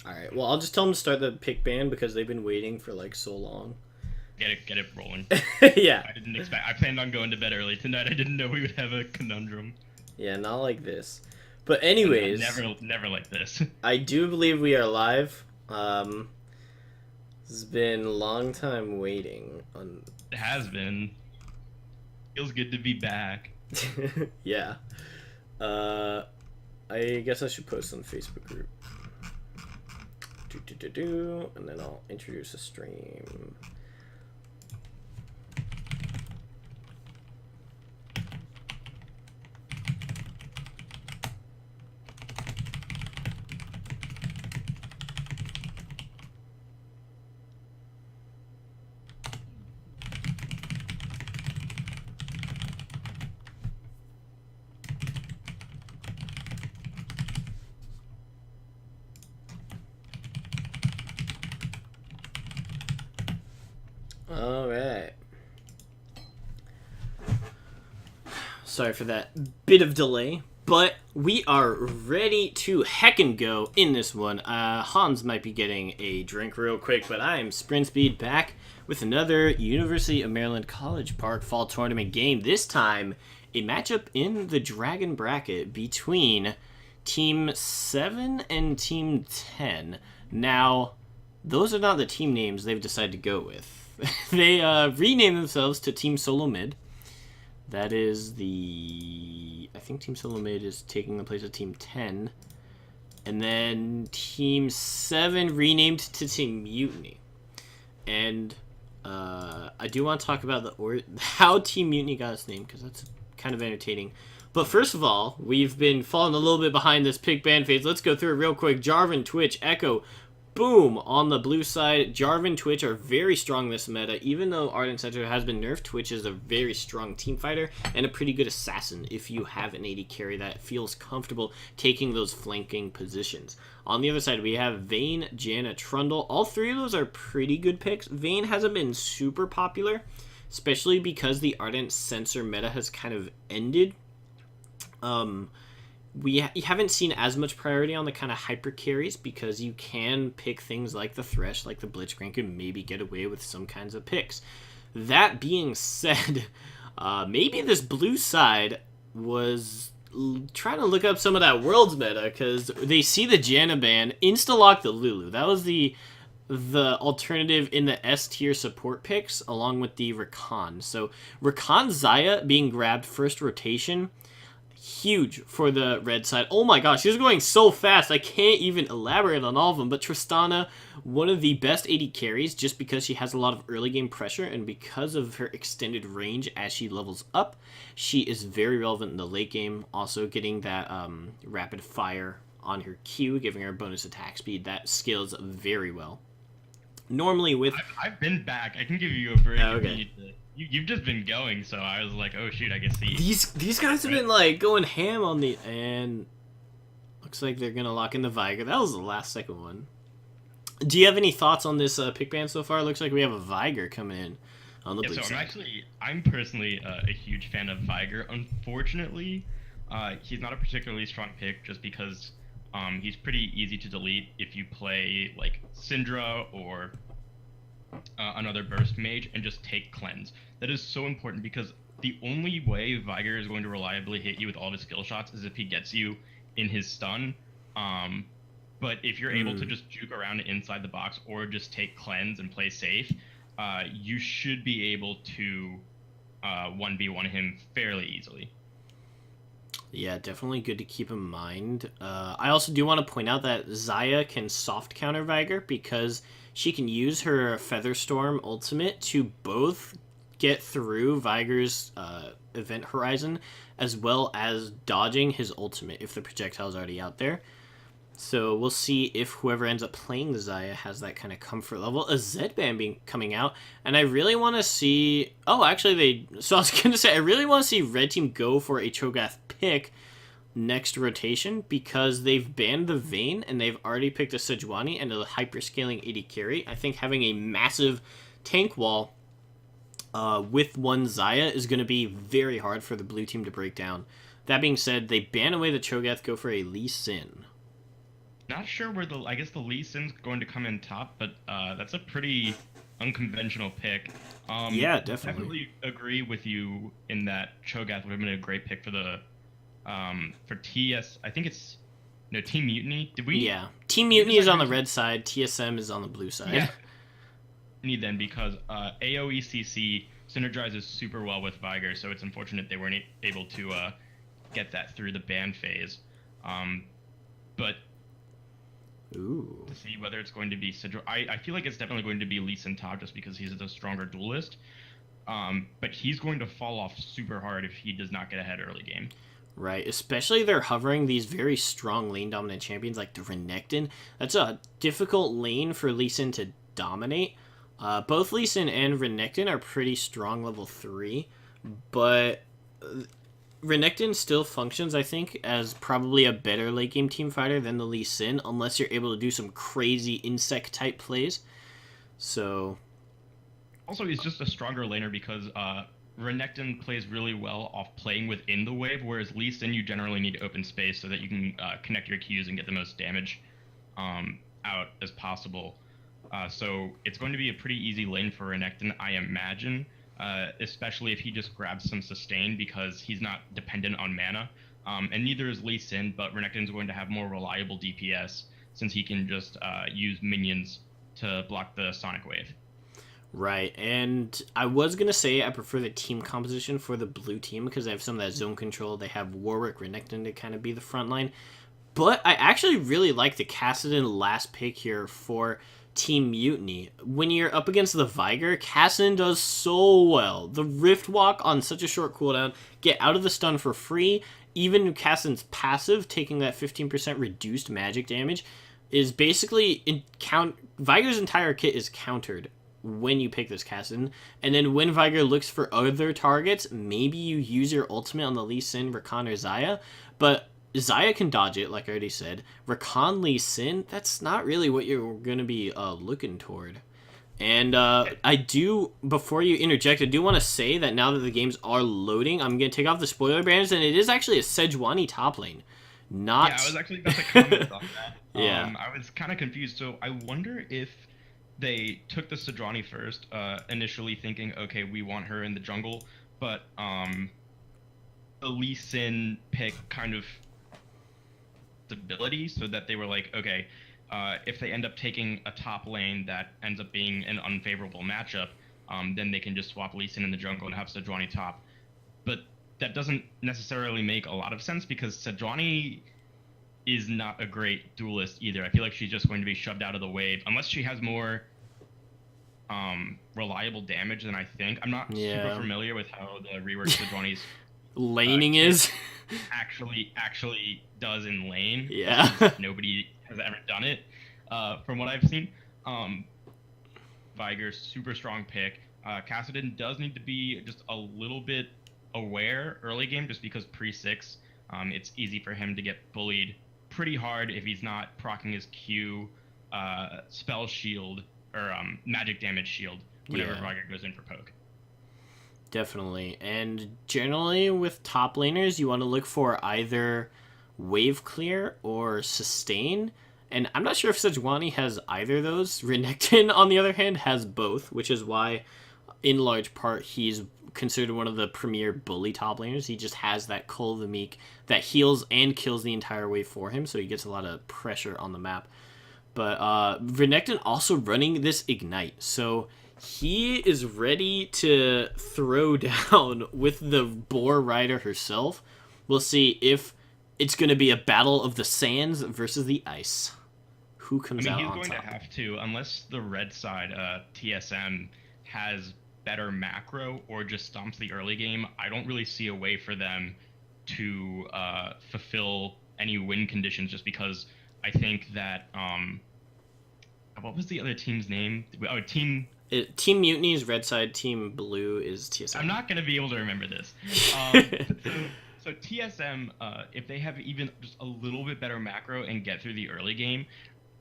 Alright, well, I'll just tell them to start the pick ban because they've been waiting for, like, so long. Get it rolling. Yeah. I didn't expect. I planned on going to bed early tonight. I didn't know we would have a conundrum. Yeah, not like this. But And anyways, never like this. I do believe we are live. This has been a long time waiting on... It has been. Feels good to be back. Yeah. Uh, I guess I should post on the Facebook group. And then I'll introduce a stream. Alright. Sorry for that bit of delay, but we are ready to heckin' go in this one. Hans might be getting a drink real quick, but I am Sprintspeed back with another University of Maryland College Park Fall Tournament game. This time, a matchup in the Dragon Bracket between Team 7 and Team 10. Now, those are not the team names they've decided to go with. They renamed themselves to Team Solo Mid. That is the... I think Team Solo Mid is taking the place of Team 10. And then Team 7 renamed to Team Mutiny. And I do want to talk about how Team Mutiny got its name, because that's kind of entertaining. But first of all, we've been falling a little bit behind this pick ban phase. Let's go through it real quick. Jarvan, Twitch, Echo, boom! On the blue side, Jarvan, Twitch are very strong this meta. Even though Ardent Center has been nerfed, Twitch is a very strong team fighter and a pretty good assassin if you have an AD carry that feels comfortable taking those flanking positions. On the other side, we have Vayne, Janna, Trundle. All three of those are pretty good picks. Vayne hasn't been super popular, especially because the Ardent Sensor meta has kind of ended. We haven't seen as much priority on the kind of hyper carries because you can pick things like the Thresh, like the Blitzcrank, and maybe get away with some kinds of picks. That being said, maybe this blue side was trying to look up some of that Worlds meta because they see the Janna ban, insta-lock the Lulu. That was the alternative in the S tier support picks along with the Rakan. So Rakan Zaya being grabbed first rotation, huge for the red side. Oh my gosh, she's going so fast. I can't even elaborate on all of them. But Tristana, one of the best AD carries just because she has a lot of early game pressure and because of her extended range as she levels up. She is very relevant in the late game. Also getting that rapid fire on her Q, giving her bonus attack speed. That scales very well. Normally with... I've been back. I can give you a break. Okay. You've just been going, so I was like, oh shoot, I can see. These guys have been like going ham on the... And looks like they're going to lock in the Viger. That was the last second one. Do you have any thoughts on this pick ban so far? Looks like we have a Viger coming in on the blue side. I'm personally a huge fan of Viger. Unfortunately, he's not a particularly strong pick just because he's pretty easy to delete if you play like Syndra or another burst mage and just take cleanse. That is so important because the only way Viger is going to reliably hit you with all of his skill shots is if he gets you in his stun. But if you're able to just juke around inside the box or just take cleanse and play safe, you should be able to 1v1 him fairly easily. Yeah, definitely good to keep in mind. I also do want to point out that Zaya can soft counter Viger because she can use her Featherstorm ultimate to both get through Viger's event horizon as well as dodging his ultimate if the projectile's already out there. So we'll see if whoever ends up playing the Zaya has that kind of comfort level. A Zed-Band coming out, and I really want to see... Oh, actually, So I was going to say, I really want to see Red Team go for a Cho'Gath pick next rotation because they've banned the Vayne, and they've already picked a Sejuani and a hyperscaling AD carry. I think having a massive tank wall with one Zaya is going to be very hard for the blue team to break down. That being said, they ban away the Cho'Gath, go for a Lee Sin. Not sure where I guess the Lee Sin's going to come in top, but that's a pretty unconventional pick. Yeah, definitely. Definitely agree with you in that Cho'Gath would have been a great pick for TS. I think it's no Team Mutiny. Yeah. Team Did we Mutiny is decide on the who's red side, TSM is on the blue yeah side. Mutiny then because AOECC synergizes super well with Viger, so it's unfortunate they weren't able to get that through the ban phase. But Ooh. to see whether it's going to be Sidra. I feel like it's definitely going to be Lee Sin top just because he's the stronger duelist. But he's going to fall off super hard if he does not get ahead early game. Right, especially they're hovering these very strong lane dominant champions like the Renekton. That's a difficult lane for Lee Sin to dominate. Both Lee Sin and Renekton are pretty strong level 3, but Renekton still functions, I think, as probably a better late game team fighter than the Lee Sin, unless you're able to do some crazy insect type plays. So, Also, he's just a stronger laner because Renekton plays really well off playing within the wave, whereas Lee Sin you generally need open space so that you can connect your Qs and get the most damage out as possible. So it's going to be a pretty easy lane for Renekton, I imagine, especially if he just grabs some sustain because he's not dependent on mana. And neither is Lee Sin, but Renekton's going to have more reliable DPS since he can just use minions to block the Sonic Wave. right, and I was going to say I prefer the team composition for the blue team because they have some of that zone control. They have Warwick, Renekton to kind of be the front line. But I actually really like the Kassadin last pick here for Team Mutiny. When you're up against the Viger, Kassadin does so well. The Rift Walk on such a short cooldown, get out of the stun for free. Even Kassadin's passive, taking that 15% reduced magic damage, is basically Viger's entire kit is countered when you pick this Kassadin. And then when Viger looks for other targets, maybe you use your ultimate on the Lee Sin, Rakan, or Xayah. But Xayah can dodge it, like I already said. Rakan, Lee Sin, that's not really what you're going to be looking toward. And I do, before you interject, I do want to say that now that the games are loading, I'm going to take off the spoiler banners, and it is actually a Sejuani top lane. Not... Yeah, I was actually about to comment on that. Yeah. I was kind of confused, so I wonder if they took the Sejuani first, initially thinking, okay, we want her in the jungle, but the Lee Sin pick kind of stability, so that they were like, okay, if they end up taking a top lane that ends up being an unfavorable matchup, then they can just swap Lee Sin in the jungle and have Sejuani top. But that doesn't necessarily make a lot of sense because Sejuani is not a great duelist either. I feel like she's just going to be shoved out of the wave unless she has more reliable damage than I think. I'm not super familiar with how the rework Sejuani's laning is actually does in lane. Yeah. Nobody has ever done it. From what I've seen, Viger, super strong pick. Kassadin does need to be just a little bit aware early game just because pre-6, it's easy for him to get bullied pretty hard if he's not proccing his Q, spell shield, or magic damage shield whenever Viger goes in for poke. Definitely. And generally with top laners, you want to look for either wave clear or sustain. And I'm not sure if Sejuani has either of those. Renekton, on the other hand, has both, which is why, in large part, he's considered one of the premier bully top laners. He just has that Cull of the Meek that heals and kills the entire wave for him, so he gets a lot of pressure on the map. But Renekton also running this Ignite, so he is ready to throw down with the Boar Rider herself. We'll see if it's going to be a battle of the sands versus the ice. Who comes out on top? He's going to have to, unless the red side, TSM, has better macro or just stomps the early game. I don't really see a way for them to fulfill any win conditions just because I think that... what was the other team's name? Oh, Team Mutiny is red side, Team Blue is TSM. I'm not going to be able to remember this. So TSM, if they have even just a little bit better macro and get through the early game,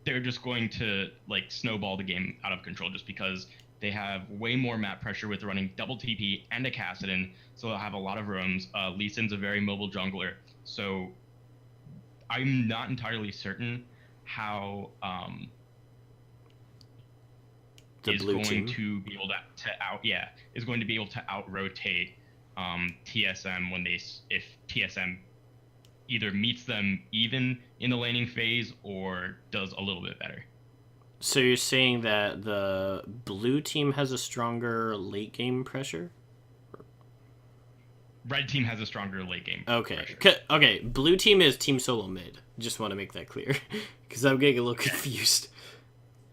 they're just going to snowball the game out of control just because they have way more map pressure with running double TP and a Kassadin, so they'll have a lot of roams. Lee Sin's a very mobile jungler, so I'm not entirely certain how The is blue going team. to be able is going to be able to out rotate TSM if TSM either meets them even in the laning phase or does a little bit better. So you're saying that the blue team has a stronger late game pressure? Red team has a stronger late game Okay. pressure. Okay, blue team is team solo mid. Just want to make that clear. Because I'm getting a little confused.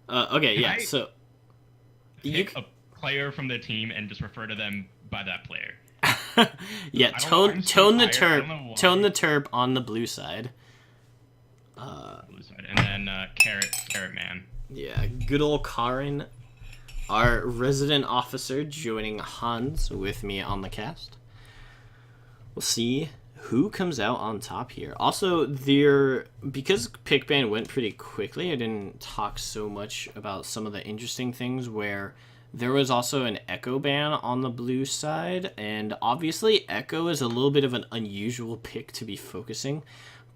Okay, Can yeah, I so... pick a player from the team and just refer to them by that player? Yeah, I don't know, I'm so tone the tired. I don't know why. tone the terp on the blue side. Blue side. And then Carrot Man. Yeah, good old Karin, our resident officer, joining Hans with me on the cast. We'll see who comes out on top here. Also, because pick ban went pretty quickly, I didn't talk so much about some of the interesting things where there was also an Echo ban on the blue side, and obviously Echo is a little bit of an unusual pick to be focusing.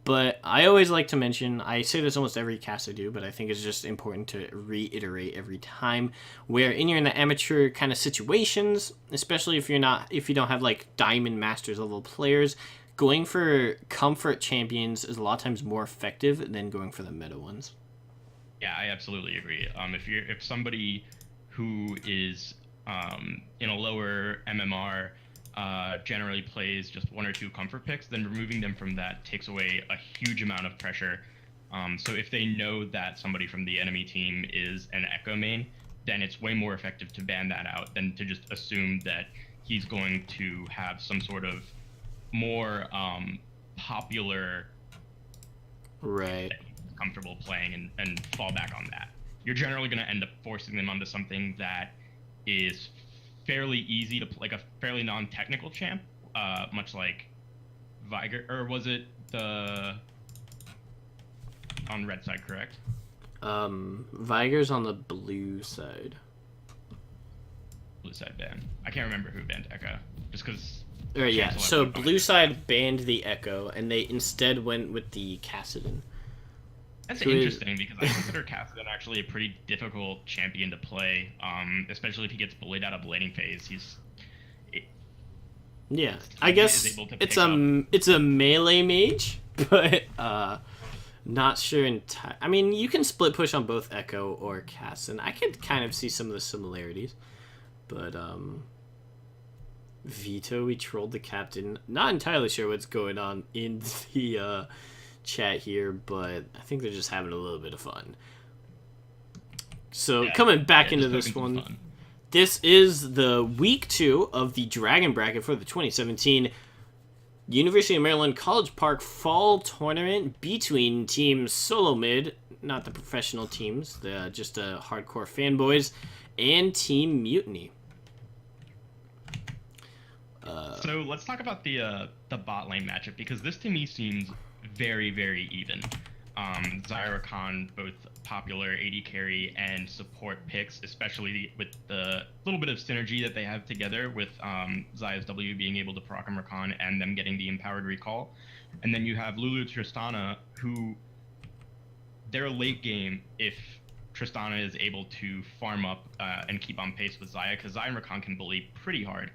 But I always like to mention, I say this almost every cast I do, but I think it's just important to reiterate every time, where you're in the amateur kind of situations, especially if you don't have like Diamond Masters level players, going for comfort champions is a lot of times more effective than going for the meta ones. Yeah, I absolutely agree. If somebody who is in a lower MMR generally plays just one or two comfort picks, then removing them from that takes away a huge amount of pressure. So if they know that somebody from the enemy team is an Echo main, then it's way more effective to ban that out than to just assume that he's going to have some sort of more popular Right. that he's comfortable playing and fall back on that. You're generally going to end up forcing them onto something that is fairly easy to play, like a fairly non-technical champ, much like Viger, or was it the on red side, correct? Viger's on the blue side. Blue side ban. I can't remember who banned Echo, just because. Right, yeah. So blue side banned the Echo, and they instead went with the Kassadin. That's interesting because I consider Kassadin actually a pretty difficult champion to play, especially if he gets bullied out of laning phase. Yeah, I guess it's a melee mage, but not sure entirely. I mean, you can split push on both Echo or Kassadin. I could kind of see some of the similarities, but Vito, we trolled the captain. Not entirely sure what's going on in the chat here, but I think they're just having a little bit of fun. So coming back into this one, this is the week 2 of the Dragon Bracket for the 2017 University of Maryland College Park Fall Tournament between Team Solo Mid, not the professional teams, just hardcore fanboys, and Team Mutiny. So let's talk about the bot lane matchup, because this to me seems very, very even. Zyra Khan, both popular AD carry and support picks, especially with the little bit of synergy that they have together with Zaya's W being able to proc Rakan and them getting the empowered recall. And then you have Lulu Tristana, who their late game, if Tristana is able to farm up and keep on pace with Zaya, because Zaya and Rakan can bully pretty hard.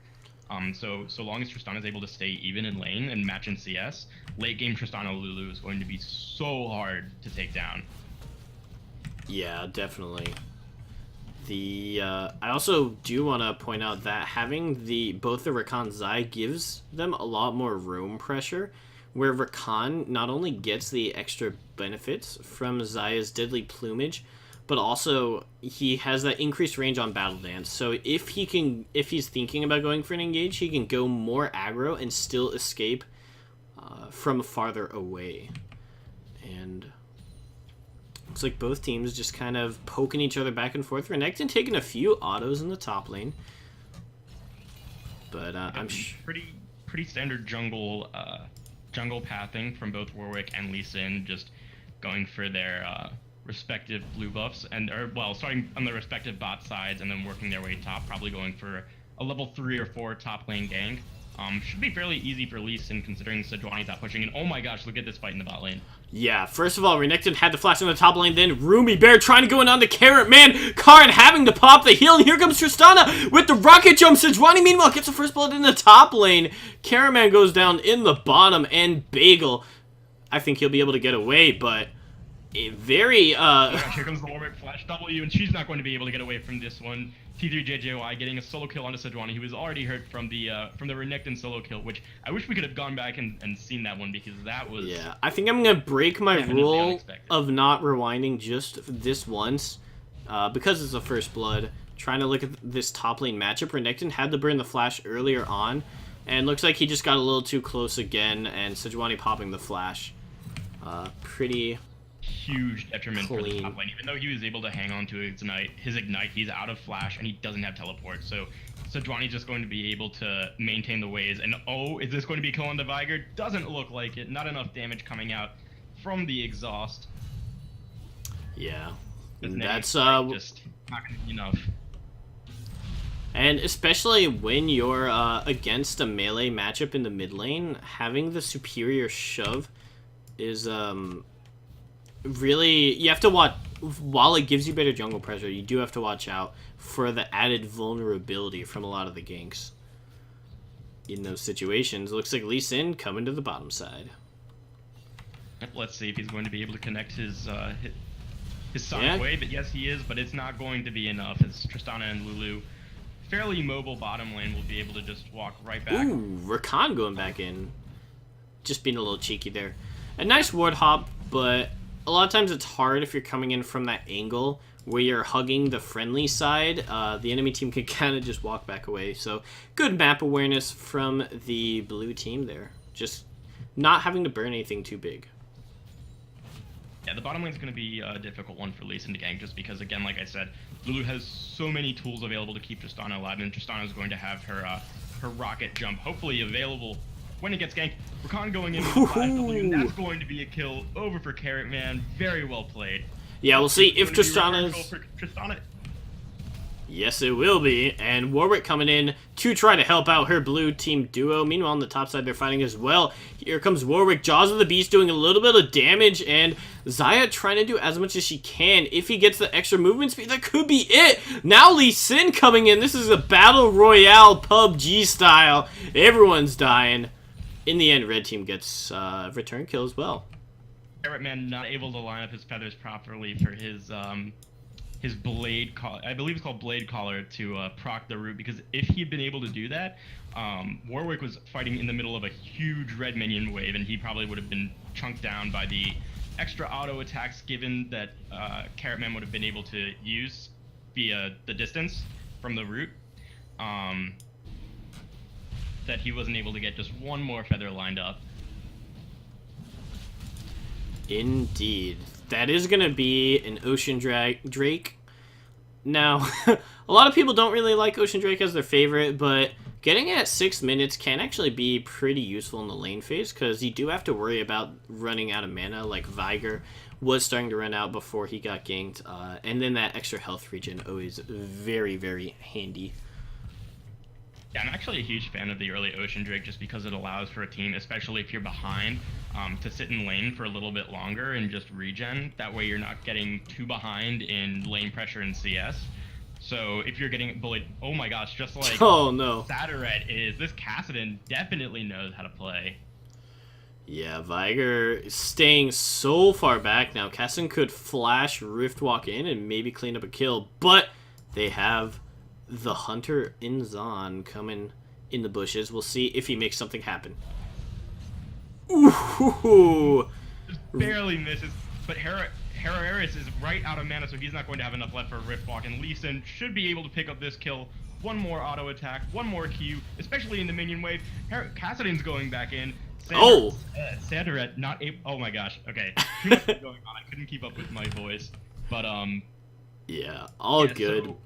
So long as Tristana is able to stay even in lane and match in CS, late game Tristana Lulu is going to be so hard to take down. Yeah, definitely. I also do want to point out that having both the Rakan Zai gives them a lot more roam pressure, where Rakan not only gets the extra benefits from Zaya's deadly plumage, but also he has that increased range on Battle Dance. So if he's thinking about going for an engage, he can go more aggro and still escape from farther away. And looks like both teams just kind of poking each other back and forth. Renekton taking a few autos in the top lane, but I'm pretty standard jungle pathing from both Warwick and Lee Sin, just going for their respective blue buffs, starting on the respective bot sides and then working their way top, probably going for a level 3 or 4 top lane gank. Should be fairly easy for Lee Sin considering Sejuani's not pushing in. Oh my gosh, look at this fight in the bot lane. Yeah, first of all, Renekton had the flash on the top lane, then Roomy Bear trying to go in on the Carrot Man, Karin having to pop the heal, and here comes Tristana with the rocket jump. Sejuani, meanwhile, gets the first blood in the top lane. Carrot Man goes down in the bottom, and Bagel, I think he'll be able to get away, but a very, Here comes the Warwick Flash W, and she's not going to be able to get away from this one. T3JJY getting a solo kill onto Sejuani, who was already hurt from the Renekton solo kill, which I wish we could have gone back and seen that one, because that was... Yeah, I think I'm going to break my rule unexpected. of not rewinding just this once, because it's a first blood. Trying to look at this top lane matchup, Renekton had to burn the flash earlier on, and looks like he just got a little too close again, and Sejuani popping the flash. Pretty... huge detriment for the clean. top lane. Even though he was able to hang on to his ignite, he's out of flash and he doesn't have teleport. So Sejuani's just going to be able to maintain the waves. And oh, is this going to be kill on the Viger? Doesn't look like it. Not enough damage coming out from the exhaust. Yeah, This and netting that's fight just not going to be enough. and especially when you're against a melee matchup in the mid lane, having the superior shove is really, you have to watch. While it gives you better jungle pressure, you do have to watch out for the added vulnerability from a lot of the ganks in those situations. Looks like Lee Sin coming to the bottom side. Let's see if he's going to be able to connect his Sonic Wave. But yes, he is, but it's not going to be enough, as Tristana and Lulu, fairly mobile bottom lane, will be able to just walk right back. Ooh, Rakan going back in. Just being a little cheeky there. A nice ward hop, but a lot of times it's hard if you're coming in from that angle where you're hugging the friendly side. The enemy team can kind of just walk back away. So good map awareness from the blue team there. Just not having to burn anything too big. Yeah, the bottom lane's going to be a difficult one for Lee Sin to gank, just because, again, like I said, Lulu has so many tools available to keep Tristana alive, and Tristana is going to have her rocket jump hopefully available when it gets ganked. Rakan going in with 5W, and that's going to be a kill over for Carrot Man. Very well played. Yeah, we'll see if Tristana's... Tristana. Yes, it will be. And Warwick coming in to try to help out her blue team duo. Meanwhile, on the top side, they're fighting as well. Here comes Warwick. Jaws of the Beast doing a little bit of damage. And Xayah trying to do as much as she can. If he gets the extra movement speed, that could be it. Now Lee Sin coming in. This is a Battle Royale PUBG style. Everyone's dying. In the end, red team gets return kill as well. Carrot Man not able to line up his feathers properly for his blade collar. I believe it's called blade collar to proc the root, because if he had been able to do that, Warwick was fighting in the middle of a huge red minion wave, and he probably would have been chunked down by the extra auto attacks given that Carrot Man would have been able to use via the distance from the root. That he wasn't able to get just one more feather lined up. Indeed. That is going to be an Ocean Drake. Now, a lot of people don't really like Ocean Drake as their favorite, but getting it at 6 minutes can actually be pretty useful in the lane phase, because you do have to worry about running out of mana, like Viger was starting to run out before he got ganked, and then that extra health regen always very, very handy. Yeah, I'm actually a huge fan of the early Ocean Drake, just because it allows for a team, especially if you're behind, to sit in lane for a little bit longer and just regen. That way you're not getting too behind in lane pressure in CS. So if you're getting bullied, oh my gosh, just like oh no, Sataret is, this Kassadin definitely knows how to play. Yeah, Viger staying so far back now. Kassadin could flash Rift Walk in and maybe clean up a kill, but they have the Hunter in Zon coming in the bushes. We'll see if he makes something happen. Ooh! Just barely misses, but Herreris is right out of mana, so he's not going to have enough left for a Rift Walk, and Lee Sin should be able to pick up this kill. One more auto attack, one more Q, especially in the minion wave. Kassadin's going back in. Sataret not able. Oh my gosh. Okay. Too much going on. I couldn't keep up with my voice, but yeah, all good. So,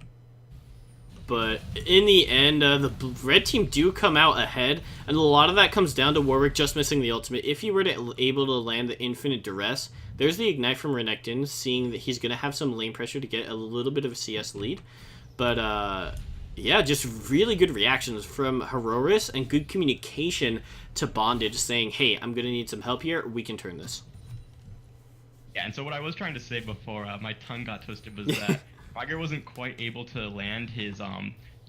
but in the end, the red team do come out ahead, and a lot of that comes down to Warwick just missing the ultimate. If he were able to land the Infinite Duress, there's the Ignite from Renekton, seeing that he's going to have some lane pressure to get a little bit of a CS lead. But Yeah, just really good reactions from Heroris and good communication to Bondage saying, hey, I'm going to need some help here. We can turn this. Yeah, and so what I was trying to say before my tongue got twisted was that Viger wasn't quite able to land his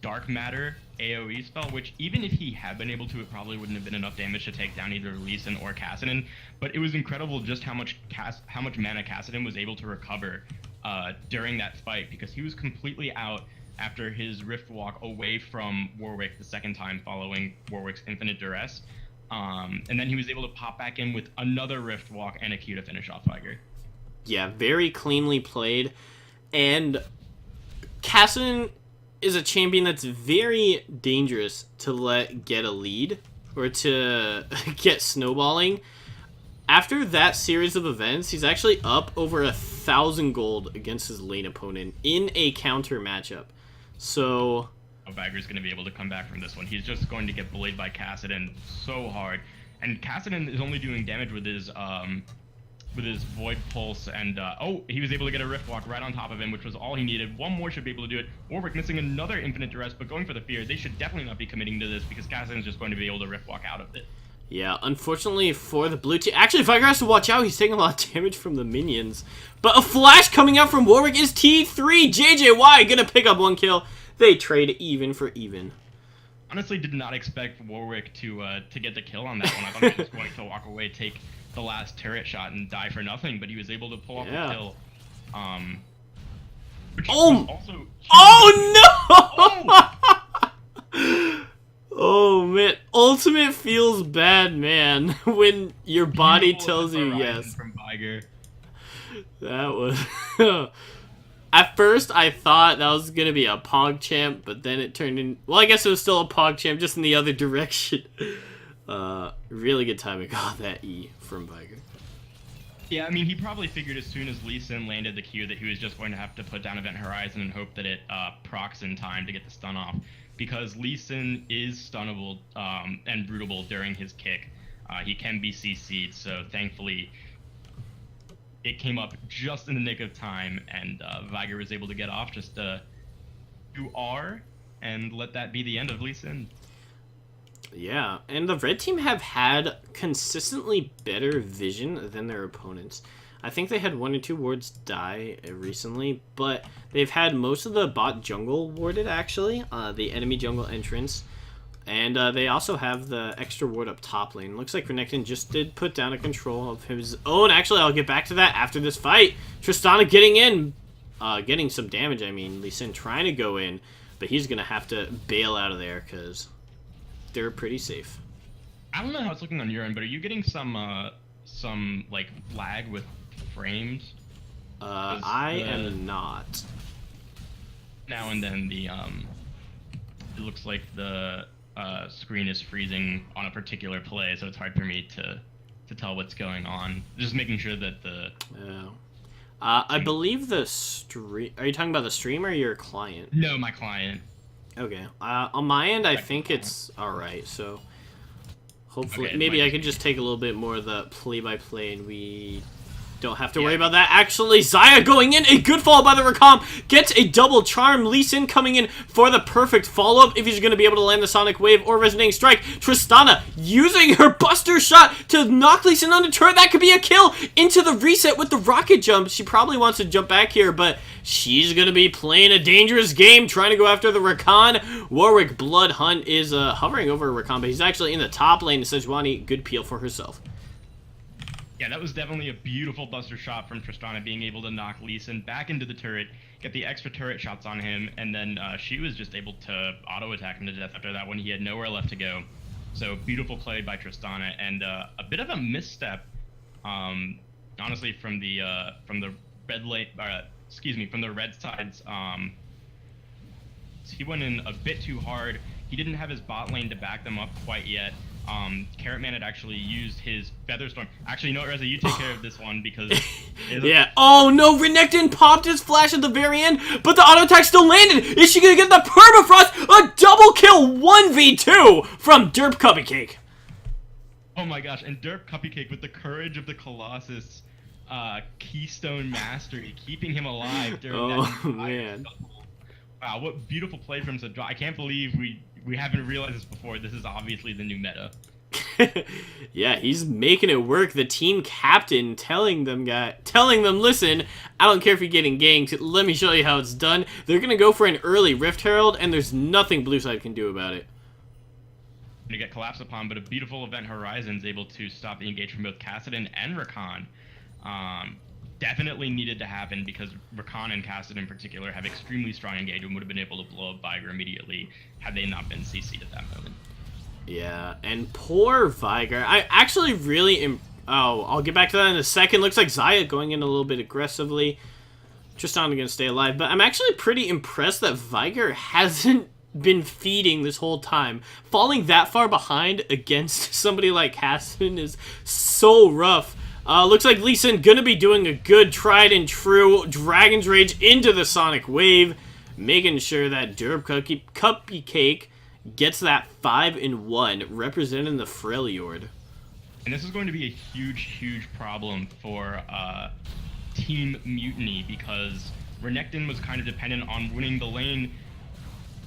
Dark Matter AoE spell, which even if he had been able to, it probably wouldn't have been enough damage to take down either Lee Sin or Kassadin. But it was incredible just how much mana Kassadin was able to recover during that fight, because he was completely out after his Rift Walk away from Warwick the second time following Warwick's Infinite Duress. And then he was able to pop back in with another Rift Walk and a Q to finish off Viger. Yeah, very cleanly played. And Kassadin is a champion that's very dangerous to let get a lead or to get snowballing. After that series of events, he's actually up over 1,000 gold against his lane opponent in a counter matchup. So Viger's going to be able to come back from this one. He's just going to get bullied by Kassadin so hard. And Kassadin is only doing damage with his Void Pulse, and he was able to get a Rift Walk right on top of him, which was all he needed. One more should be able to do it. Warwick missing another Infinite Duress, but going for the Fear. They should definitely not be committing to this, because Kassadin is just going to be able to Rift Walk out of it. Yeah, unfortunately for the blue team. Actually, Viger has to watch out. He's taking a lot of damage from the minions. But a flash coming out from Warwick is T3. JJY gonna pick up 1 kill. They trade even for even. Honestly, did not expect Warwick to get the kill on that one. I thought he was going to walk away, take the last turret shot, and die for nothing. But he was able to pull off the kill. Which was also no! Oh man, Ultimate feels bad, man, when your body tells you yes. From Viger. That was... At first, I thought that was going to be a PogChamp, but then it turned in... Well, I guess it was still a PogChamp, just in the other direction. Really good timing on that E from Viger. Yeah, I mean, he probably figured as soon as Lee Sin landed the Q that he was just going to have to put down Event Horizon and hope that it procs in time to get the stun off. Because Lee Sin is stunnable and brootable during his kick. He can be CC'd, so thankfully it came up just in the nick of time, and Viger was able to get off just to do R and let that be the end of Lee Sin. Yeah, and the red team have had consistently better vision than their opponents. I think they had 1 or 2 wards die recently, but they've had most of the bot jungle warded, actually, the enemy jungle entrance. And they also have the extra ward up top lane. Looks like Renekton just did put down a control of his own. Actually, I'll get back to that after this fight. Tristana getting in, getting some damage, I mean. Lee Sin trying to go in, but he's going to have to bail out of there because they're pretty safe. I don't know how it's looking on your end, but are you getting some like, lag with frames? I am not. Now and then the, it looks like the screen is freezing on a particular play, so it's hard for me to tell what's going on. Just making sure that the... I believe the stream... Are you talking about the stream or your client? No, my client. Okay. On my end, I think it's alright, so... Hopefully... Okay, maybe I could just take a little bit more of the play-by-play and we... don't have to worry about that. Actually, Xayah going in. A good follow by the Rakam. Gets a double charm. Lee Sin coming in for the perfect follow-up if he's going to be able to land the Sonic Wave or Resonating Strike. Tristana using her Buster Shot to knock Lee Sin on the turret. That could be a kill into the reset with the rocket jump. She probably wants to jump back here, but she's going to be playing a dangerous game trying to go after the Rakan. Warwick Blood Hunt is hovering over Rakan, but he's actually in the top lane. Sejuani, good peel for herself. Yeah, that was definitely a beautiful Buster Shot from Tristana, being able to knock Lee Sin back into the turret, get the extra turret shots on him, and then she was just able to auto-attack him to death after that when he had nowhere left to go. So beautiful play by Tristana, and a bit of a misstep, honestly, from the red lane, from the red side's. He went in a bit too hard. He didn't have his bot lane to back them up quite yet. Carrotman had actually used his Featherstorm. Actually, no, Reza, you take care of this one because... yeah. Oh, no, Renekton popped his flash at the very end, but the auto attack still landed. Is she going to get the Permafrost? A double kill 1v2 from Derp Cupcake. Oh my gosh, and Derp Cupcake with the courage of the Colossus, Keystone Mastery, keeping him alive during that man. Wow, what beautiful play from Sedgwani. I can't believe we haven't realized this before. This is obviously the new meta. Yeah, he's making it work. The team captain telling them, listen, I don't care if you're getting ganked. Let me show you how it's done. They're going to go for an early Rift Herald, and there's nothing blue side can do about it. To get collapsed upon, but a beautiful Event Horizon's able to stop the engage from both Kassadin and Rakan. Definitely needed to happen because Rakan and Kassadin in particular have extremely strong engage and would have been able to blow up Viger immediately had they not been CC'd at that moment. Yeah, and poor Viger. I actually really oh, I'll get back to that in a second. Looks like Xayah going in a little bit aggressively. Tristan going to stay alive, but I'm actually pretty impressed that Viger hasn't been feeding this whole time. Falling that far behind against somebody like Kassadin is so rough. Looks like Lee Sin gonna be doing a good tried and true Dragon's Rage into the Sonic Wave, making sure that Derp Cupcake gets that 5-1, representing the Freljord. And this is going to be a huge problem for Team Mutiny because Renekton was kind of dependent on winning the lane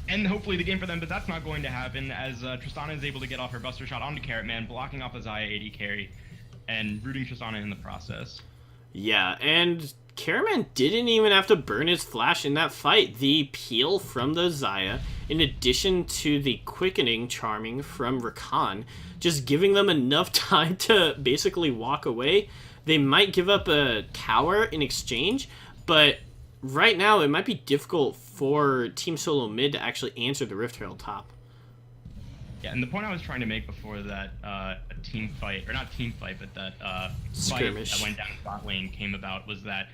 and hopefully the game for them, but that's not going to happen as Tristana is able to get off her Buster Shot onto Carrot Man, blocking off a Xayah AD carry and rooting Tristana in the process. Yeah, and Carrot Man didn't even have to burn his flash in that fight. The peel from the Xayah, in addition to the quickening charming from Rakan, just giving them enough time to basically walk away. They might give up a tower in exchange, but right now it might be difficult for Team Solo Mid to actually answer the Rift Herald top. Yeah, and the point I was trying to make before that a team fight, or not team fight, but that skirmish fight that went down bot lane came about was that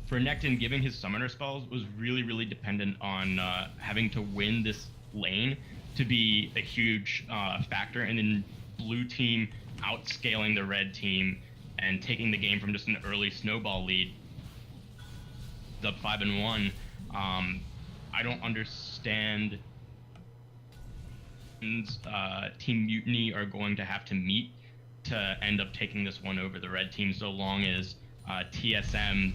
for Renekton, giving his summoner spells was really dependent on having to win this lane to be a huge factor, and then blue team outscaling the red team and taking the game from just an early snowball lead up 5-1. I don't understand. Team Mutiny are going to have to meet to end up taking this one over the red team, so long as TSM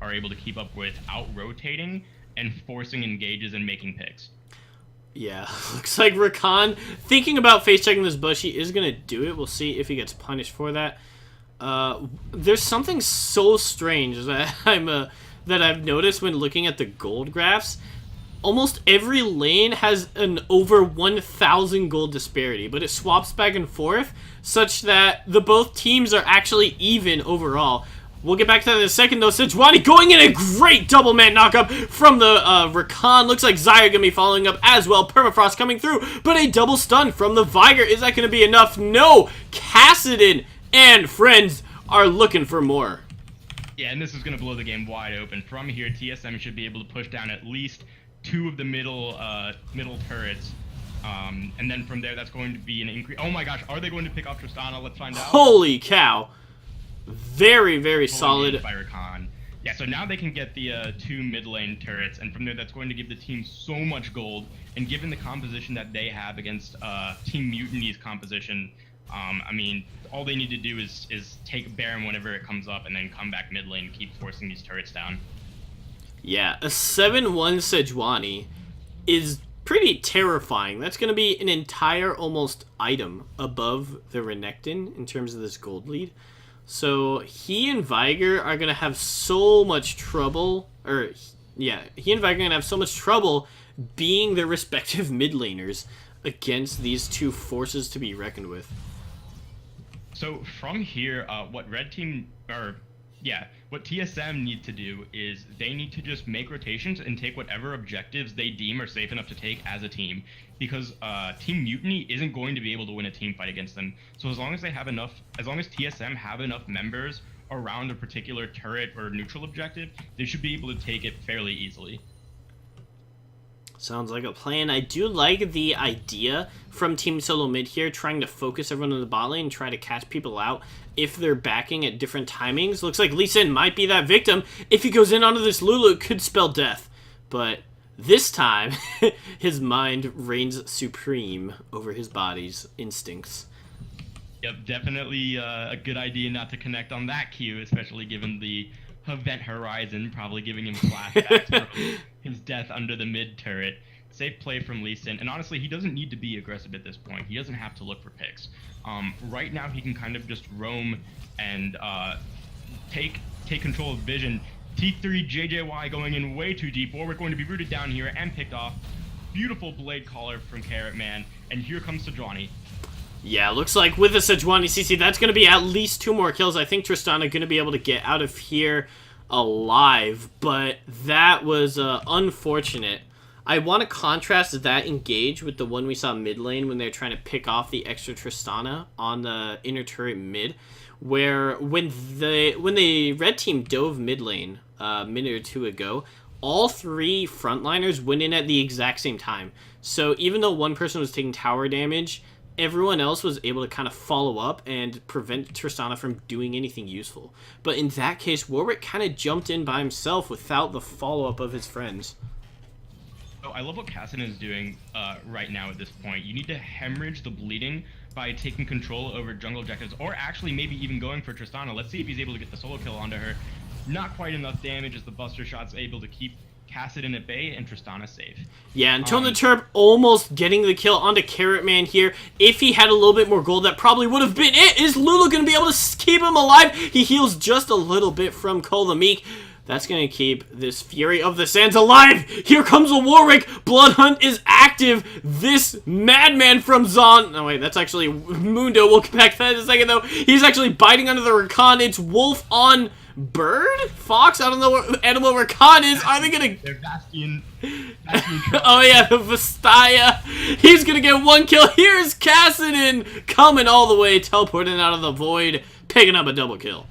are able to keep up without rotating and forcing engages and making picks. Yeah, looks like Rakan, thinking about face-checking this bush, he is going to do it. We'll see if he gets punished for that. There's something so strange that I've noticed when looking at the gold graphs. Almost every lane has an over 1,000 gold disparity, but it swaps back and forth such that the both teams are actually even overall. We'll get back to that in a second, though. Sedgwani going in a great double man knockup from the Rakan. Looks like Xayah going to be following up as well. Permafrost coming through, but a double stun from the Viger. Is that going to be enough? No! Kassadin and friends are looking for more. Yeah, and this is going to blow the game wide open. From here, TSM should be able to push down at least 2 of the middle turrets, and then from there that's going to be an increase. Oh my gosh, are they going to pick off Tristana? Let's find out. Holy cow, very solid by Rakan. Yeah, so now they can get the 2 mid lane turrets, and from there that's going to give the team so much gold, and given the composition that they have against Team Mutiny's composition, I mean, all they need to do is take Baron whenever it comes up and then come back mid lane and keep forcing these turrets down. Yeah, a 7-1 Sedgwani is pretty terrifying. That's going to be an entire almost item above the Renekton in terms of this gold lead. So he and Viger are going to have so much trouble, he and Viger are going to have so much trouble being their respective mid laners against these two forces to be reckoned with. So from here, what TSM need to do is they need to just make rotations and take whatever objectives they deem are safe enough to take as a team, because Team Mutiny isn't going to be able to win a team fight against them. So as long as TSM have enough members around a particular turret or neutral objective, they should be able to take it fairly easily. Sounds like a plan. I do like the idea from Team Solo Mid here, trying to focus everyone in the bot lane and try to catch people out if they're backing at different timings. Looks like Lee Sin might be that victim. If he goes in onto this Lulu, it could spell death. But this time, his mind reigns supreme over his body's instincts. Yep, definitely a good idea not to connect on that Q, especially given the Event Horizon, probably giving him flashbacks from his death under the mid turret. Safe play from Lee Sin, and honestly, he doesn't need to be aggressive at this point. He doesn't have to look for picks. Right now, he can kind of just roam and take control of vision. T3 JJY going in way too deep. Warwick going to be rooted down here and picked off. Beautiful blade caller from Carrot Man, and here comes Sejuani. Yeah, looks like with the Sejuani CC, that's going to be at least 2 more kills. I think Tristana going to be able to get out of here alive, but that was unfortunate. I want to contrast that engage with the one we saw mid lane when they're trying to pick off the extra Tristana on the inner turret mid, where when the red team dove mid lane a minute or 2 ago, all 3 frontliners went in at the exact same time. So even though one person was taking tower damage, everyone else was able to kind of follow up and prevent Tristana from doing anything useful. But in that case, Warwick kind of jumped in by himself without the follow-up of his friends. Oh, I love what Cassin is doing right now at this point. You need to hemorrhage the bleeding by taking control over jungle objectives, or actually maybe even going for Tristana. Let's see if he's able to get the solo kill onto her. Not quite enough damage as the Buster Shot's able to keep Cassidon at bay and Tristana safe. Yeah, and Tone the Turp almost getting the kill onto Carrot Man here. If he had a little bit more gold, that probably would have been it. Is Lulu going to be able to keep him alive? He heals just a little bit from Cole the Meek. That's going to keep this Fury of the Sands alive. Here comes a Warwick. Blood Hunt is active. This madman from Zon. No, wait, that's actually Mundo. We'll get back to that in a second, though. He's actually biting under the Rakan. It's Wolf on Bird? Fox? I don't know what animal Rakan is. Are they going to... They're Bastion. Oh, yeah, the Vastaya. He's going to get 1 kill. Here's Cassidon coming all the way, teleporting out of the void, picking up a double kill.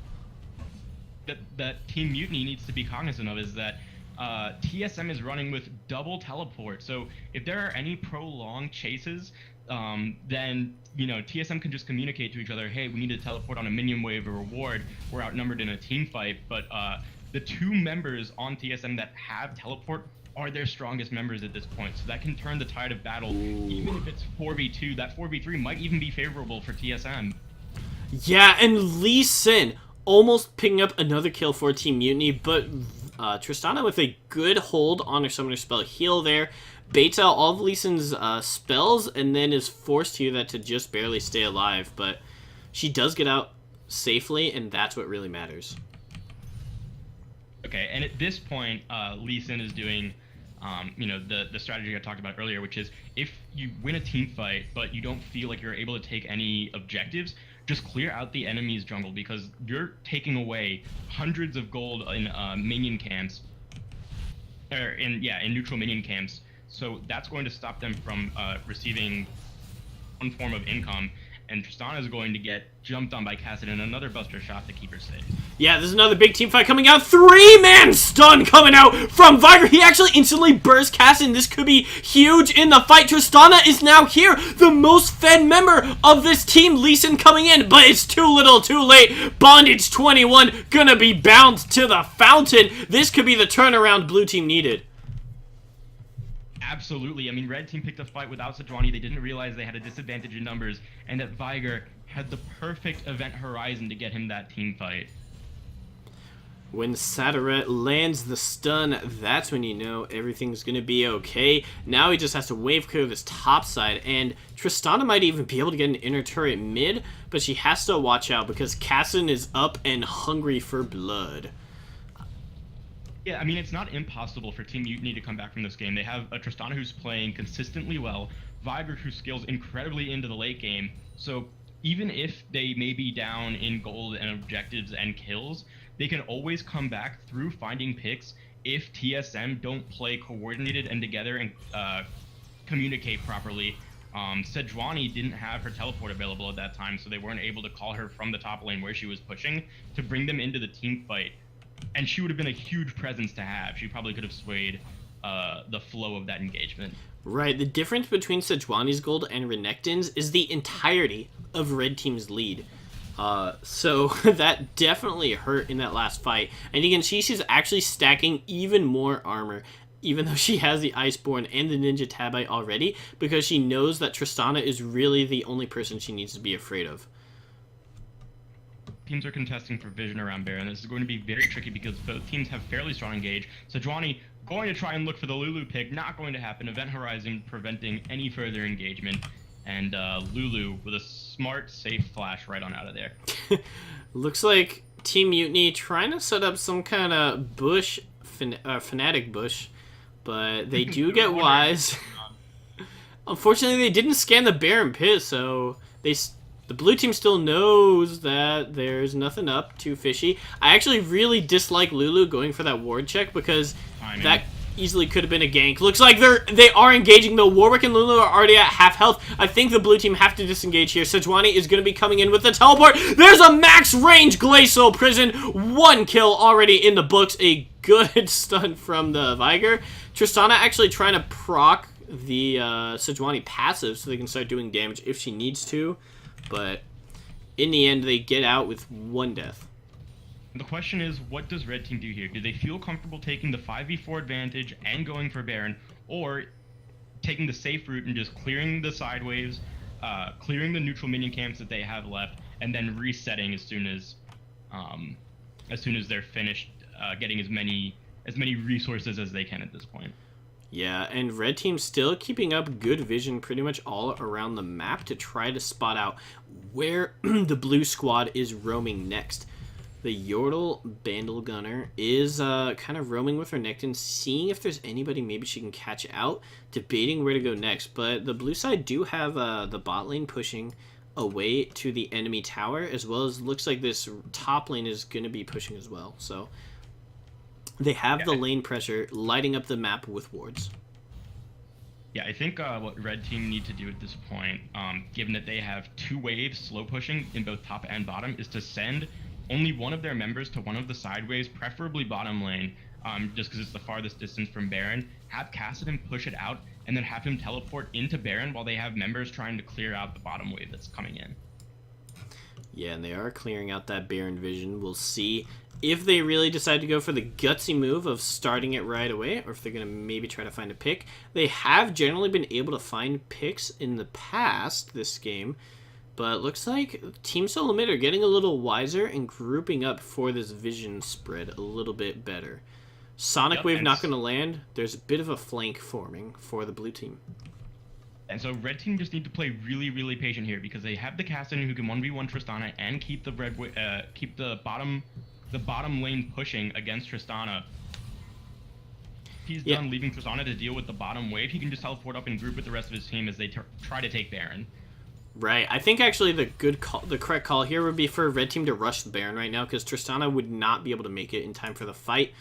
That Team Mutiny needs to be cognizant of is that TSM is running with double teleport. So if there are any prolonged chases, then TSM can just communicate to each other, hey, we need to teleport on a minion wave or reward. We're outnumbered in a team fight. But the 2 members on TSM that have teleport are their strongest members at this point. So that can turn the tide of battle. Even if it's 4v2, that 4v3 might even be favorable for TSM. Yeah, and Lee Sin almost picking up another kill for Team Mutiny, but Tristana with a good hold on her summoner spell heal there, baits out all of Lee Sin's spells, and then is forced to use that to just barely stay alive, but she does get out safely, and that's what really matters. Okay, and at this point, Lee Sin is doing the strategy I talked about earlier, which is if you win a team fight, but you don't feel like you're able to take any objectives, just clear out the enemy's jungle, because you're taking away hundreds of gold in minion camps, or in neutral minion camps. So that's going to stop them from receiving one form of income. And Tristana is going to get jumped on by Cassidon and another Buster Shot to keep her safe. Yeah, there's another big team fight coming out. 3-man stun coming out from Viger. He actually instantly bursts Cassidon. This could be huge in the fight. Tristana is now here, the most fed member of this team. Lee Sin coming in, but it's too little, too late. Bondage 21 gonna be bound to the fountain. This could be the turnaround blue team needed. Absolutely. I mean, red team picked a fight without Sejuani. They didn't realize they had a disadvantage in numbers, and that Viger had the perfect event horizon to get him that team fight. When Sataret lands the stun, that's when you know everything's going to be okay. Now he just has to wave clear this top side, and Tristana might even be able to get an inner turret mid, but she has to watch out because Cassidon is up and hungry for blood. Yeah, I mean, it's not impossible for Team Mutiny to come back from this game. They have a Tristana who's playing consistently well, Viger who scales incredibly into the late game, so even if they may be down in gold and objectives and kills, they can always come back through finding picks if TSM don't play coordinated and together and communicate properly. Sejuani didn't have her teleport available at that time, so they weren't able to call her from the top lane where she was pushing to bring them into the team fight. And she would have been a huge presence to have. She probably could have swayed the flow of that engagement. Right, the difference between Sejuani's gold and Renekton's is the entirety of Red Team's lead. So that definitely hurt in that last fight. And you can see she's actually stacking even more armor, even though she has the Iceborne and the Ninja Tabite already, because she knows that Tristana is really the only person she needs to be afraid of. teams are contesting for vision around Baron. This is going to be very tricky because both teams have fairly strong engage. Sejuani going to try and look for the Lulu pick, not going to happen. Event Horizon preventing any further engagement, and Lulu with a smart, safe flash right on out of there. Looks like Team Mutiny trying to set up some kind of bush, fanatic bush, but they do get wise. Unfortunately, they didn't scan the Baron pit, so the blue team still knows that there's nothing up too fishy. I actually really dislike Lulu going for that ward check because that easily could have been a gank. Looks like they are engaging, though. Warwick and Lulu are already at half health. I think the blue team have to disengage here. Sejuani is going to be coming in with the teleport. There's a max range Glacial Prison. 1 kill already in the books. A good stun from the Viger. Tristana actually trying to proc the Sejuani passive so they can start doing damage if she needs to. But in the end, they get out with 1 death. The question is, what does Red Team do here? Do they feel comfortable taking the 5v4 advantage and going for Baron, or taking the safe route and just clearing the side waves, clearing the neutral minion camps that they have left, and then resetting as soon as they're finished getting as many resources as they can at this point? Yeah, and Red Team still keeping up good vision pretty much all around the map to try to spot out where the blue squad is roaming next. The Yordle Bandle Gunner is kind of roaming with her Renekton, seeing if there's anybody maybe she can catch out, debating where to go next. But the blue side do have the bot lane pushing away to the enemy tower, as well as looks like this top lane is going to be pushing as well. So they have the lane pressure lighting up the map with wards. Yeah, I think what Red Team need to do at this point, given that they have 2 waves slow pushing in both top and bottom, is to send only one of their members to one of the sideways, preferably bottom lane, just because it's the farthest distance from Baron. Have Kassadin push it out, and then have him teleport into Baron while they have members trying to clear out the bottom wave that's coming in. Yeah, and they are clearing out that Baron vision. We'll see if they really decide to go for the gutsy move of starting it right away, or if they're going to maybe try to find a pick. They have generally been able to find picks in the past this game, but looks like Team Solo Mid are getting a little wiser and grouping up for this vision spread a little bit better. Sonic Wave not going to land. There's a bit of a flank forming for the blue team. And so Red Team just need to play really, really patient here because they have the Kassadin who can 1v1 Tristana and keep the bottom lane pushing against Tristana. He's done leaving Tristana to deal with the bottom wave. He can just teleport up and group with the rest of his team as they try to take Baron. Right. I think actually the correct call here would be for Red Team to rush the Baron right now because Tristana would not be able to make it in time for the fight.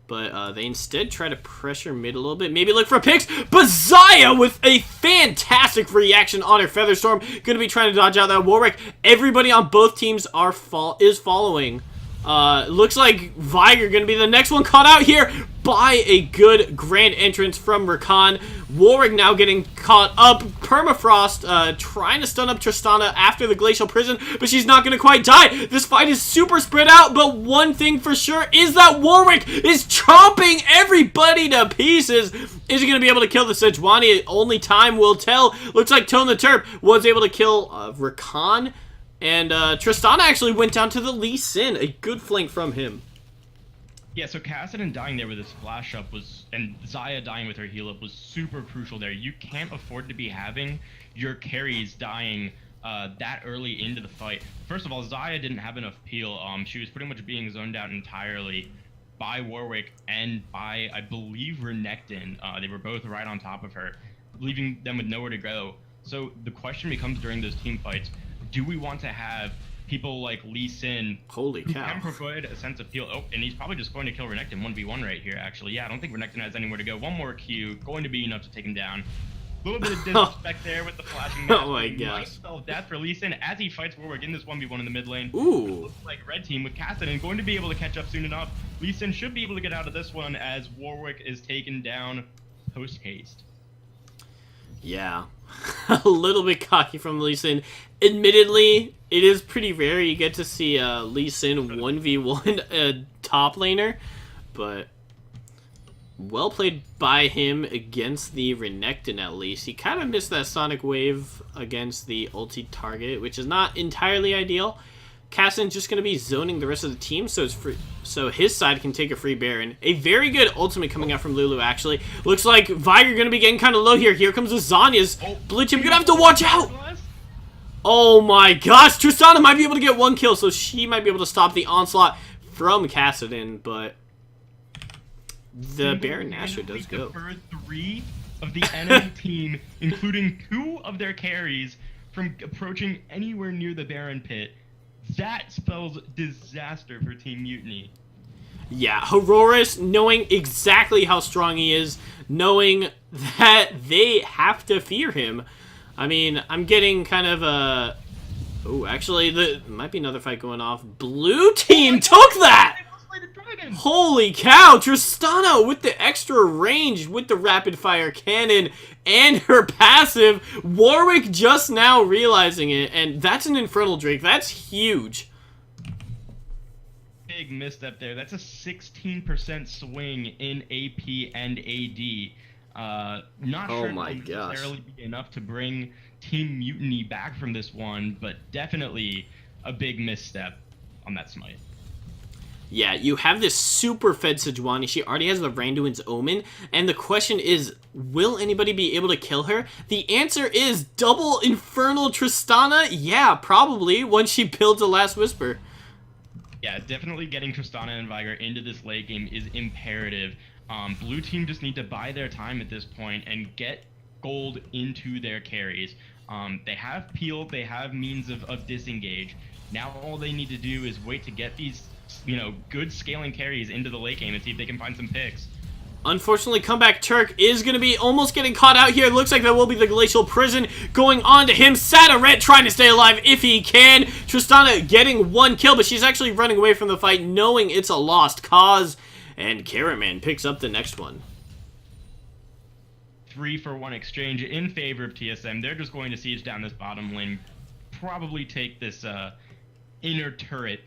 But they instead try to pressure mid a little bit. Maybe look for picks. But Xayah with a fantastic reaction on her Featherstorm. Going to be trying to dodge out that Warwick. Everybody on both teams is following. Looks like Viger going to be the next one caught out here by a good grand entrance from Rakan. Warwick now getting caught up. Permafrost trying to stun up Tristana after the Glacial Prison, but she's not going to quite die. This fight is super spread out, but one thing for sure is that Warwick is chomping everybody to pieces. Is he going to be able to kill the Sejuani? Only time will tell. Looks like Tone the Terp was able to kill Rakan. And Tristana actually went down to the Lee Sin. A good flank from him. Yeah, so Kassadin dying there with his flash up and Xayah dying with her heal up was super crucial there. You can't afford to be having your carries dying that early into the fight. First of all, Xayah didn't have enough peel. She was pretty much being zoned out entirely by Warwick and by, I believe, Renekton. They were both right on top of her, leaving them with nowhere to go. So the question becomes during those team fights, do we want to have people like Lee Sin who can provide a sense of feel? Oh, and he's probably just going to kill Renekton 1v1 right here, actually. Yeah, I don't think Renekton has anywhere to go. One more Q, going to be enough to take him down. A little bit of disrespect there with the flashing mask. Oh my gosh. Death for Lee Sin as he fights Warwick in this 1v1 in the mid lane. Ooh. Looks like Red Team with Kassadin going to be able to catch up soon enough. Lee Sin should be able to get out of this one as Warwick is taken down post-haste. Yeah. A little bit cocky from Lee Sin. Admittedly, it is pretty rare you get to see Lee Sin 1v1 a top laner, but well played by him against the Renekton at least. He kind of missed that Sonic Wave against the ulti target, which is not entirely ideal. Cassid's just going to be zoning the rest of the team, so it's free, so his side can take a free Baron. A very good ultimate coming out from Lulu, actually. Looks like Viger going to be getting kind of low here. Here comes the Zanya's. Blue team going to have to watch out! Oh my gosh, Tristana might be able to get 1 kill, so she might be able to stop the onslaught from Kassadin, but the Baron Nashor does go. 3 of the enemy team, including 2 of their carries, from approaching anywhere near the Baron pit. That spells disaster for Team Mutiny. Yeah, Hororus, knowing exactly how strong he is, knowing that they have to fear him. I mean, I'm getting kind of a... Oh, actually, there might be another fight going off. Blue team took that! Holy cow! Tristana with the extra range with the rapid fire cannon and her passive. Warwick just now realizing it, and that's an Infernal Drake. That's huge. Big misstep there. That's a 16% swing in AP and AD. Not sure if it'll necessarily be enough to bring Team Mutiny back from this one, but definitely a big misstep on that smite. Yeah, you have this super fed Sejuani. She already has the Randuin's Omen, and the question is, will anybody be able to kill her? The answer is double Infernal Tristana? Yeah, probably, once she builds a Last Whisper. Yeah, definitely getting Tristana and Viger into this late game is imperative. Blue team just need to buy their time at this point and get gold into their carries. They have peel, they have means of disengage. Now all they need to do is wait to get these, good scaling carries into the late game and see if they can find some picks. Unfortunately, Comeback Turk is going to be almost getting caught out here. It looks like that will be the Glacial Prison going on to him. Sataret trying to stay alive if he can. Tristana getting 1 kill, but she's actually running away from the fight, knowing it's a lost cause. And Carrotman picks up the next one. 3-for-1 exchange in favor of TSM. They're just going to siege down this bottom lane. Probably take this inner turret.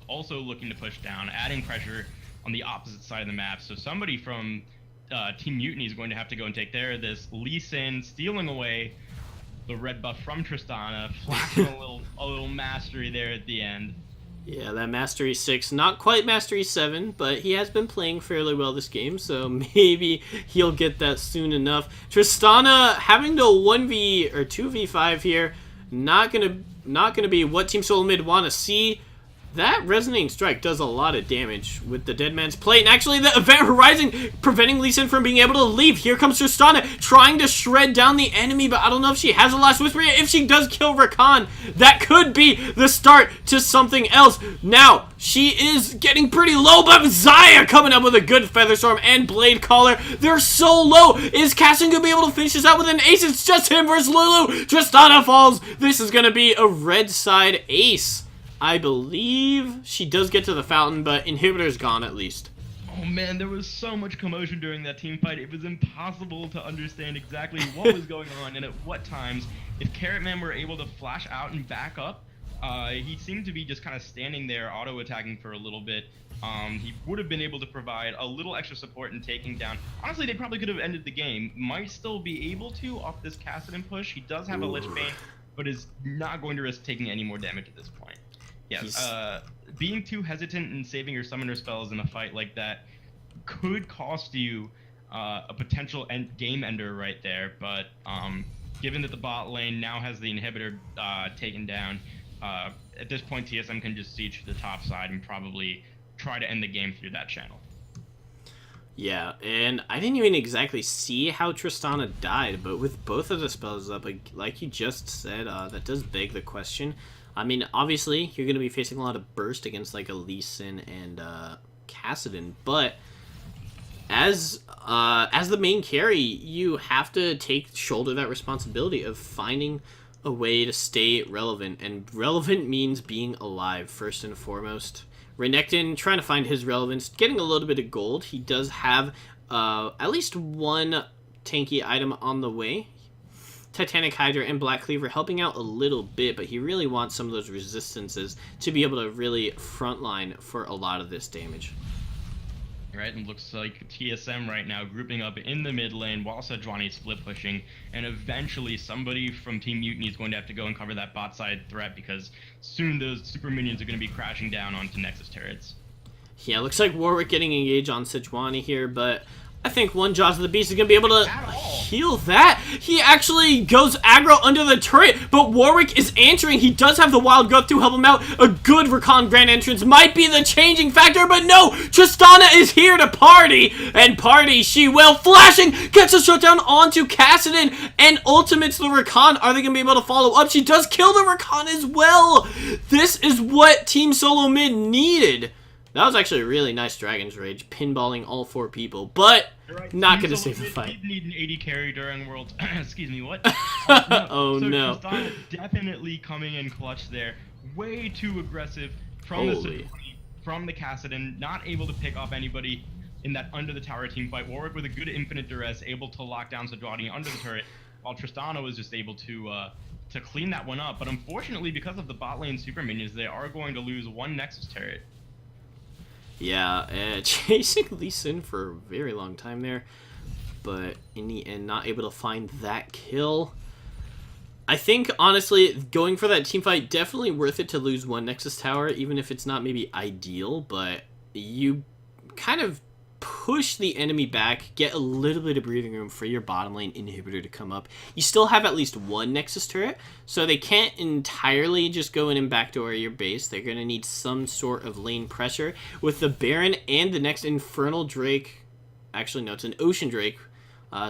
Also looking to push down, adding pressure on the opposite side of the map. So somebody from Team Mutiny is going to have to go and take care of this. Lee Sin stealing away the red buff from Tristana, flashing a little mastery there at the end. Yeah, that Mastery 6, not quite Mastery 7, but he has been playing fairly well this game, so maybe he'll get that soon enough. Tristana having to 1v or 2v5 here, not gonna be what Team Solo Mid want to see. That Resonating Strike does a lot of damage with the Dead Man's Plate. And actually, the Event Horizon preventing Lee Sin from being able to leave. Here comes Tristana trying to shred down the enemy, but I don't know if she has a Last Whisper yet. If she does kill Rakan, that could be the start to something else. Now, she is getting pretty low, but Xayah coming up with a good Feather Storm and Blade Caller. They're so low. Is Cassin going to be able to finish this out with an ace? It's just him versus Lulu. Tristana falls. This is going to be a red side ace. I believe she does get to the fountain, but inhibitor's gone at least. Oh man, there was so much commotion during that team fight. It was impossible to understand exactly what was going on and at what times. If Carrotman were able to flash out and back up, he seemed to be just kind of standing there auto-attacking for a little bit. He would have been able to provide a little extra support in taking down. Honestly, they probably could have ended the game. Might still be able to off this Kassadin push. He does have a Lich Bane, but is not going to risk taking any more damage at this point. Yes, being too hesitant in saving your summoner spells in a fight like that could cost you a potential game ender right there, but given that the bot lane now has the inhibitor taken down, at this point TSM can just siege to the top side and probably try to end the game through that channel. Yeah, and I didn't even exactly see how Tristana died, but with both of the spells up, like you just said, that does beg the question. I mean, obviously, you're going to be facing a lot of burst against, like, a Lee Sin and Kassadin, but as the main carry, you have to shoulder that responsibility of finding a way to stay relevant, and relevant means being alive, first and foremost. Renekton, trying to find his relevance, getting a little bit of gold. He does have at least one tanky item on the way. Titanic Hydra and Black Cleaver helping out a little bit, but he really wants some of those resistances to be able to really frontline for a lot of this damage. right? And looks like TSM right now grouping up in the mid lane while Sejuani split pushing, and eventually somebody from Team Mutiny is going to have to go and cover that bot side threat because soon those super minions are going to be crashing down onto Nexus turrets. Yeah, looks like Warwick getting engaged on Sejuani here, but I think one Jaws of the Beast is going to be able to heal that. He actually goes aggro under the turret, but Warwick is answering. He does have the Wild Growth to help him out. A good Rakan Grand Entrance might be the changing factor, but no! Tristana is here to party, and party she will. Flashing, gets a shutdown onto Kassadin, and ultimates the Rakan. Are they going to be able to follow up? She does kill the Rakan as well. This is what Team Solo Mid needed. That was actually a really nice Dragon's Rage, pinballing all 4 people, but right, not going to save the fight. Need an 80 carry during Worlds. Excuse me, what? Oh, so no. Tristana definitely coming in clutch there. Way too aggressive from the Kassadin, not able to pick off anybody in that under the tower team fight. Warwick with a good infinite duress, able to lock down Sejuani under the turret, while Tristana was just able to clean that one up. But unfortunately, because of the bot lane super minions, they are going to lose one Nexus turret. Yeah, chasing Lee Sin for a very long time there, but in the end, not able to find that kill. I think, honestly, going for that team fight, definitely worth it to lose one Nexus Tower, even if it's not maybe ideal, but you kind of push the enemy back, get a little bit of breathing room for your bottom lane inhibitor to come up. You still have at least one Nexus turret, so they can't entirely just go in and backdoor your base. They're going to need some sort of lane pressure. With the Baron and the next Infernal Drake, actually no, it's an Ocean Drake,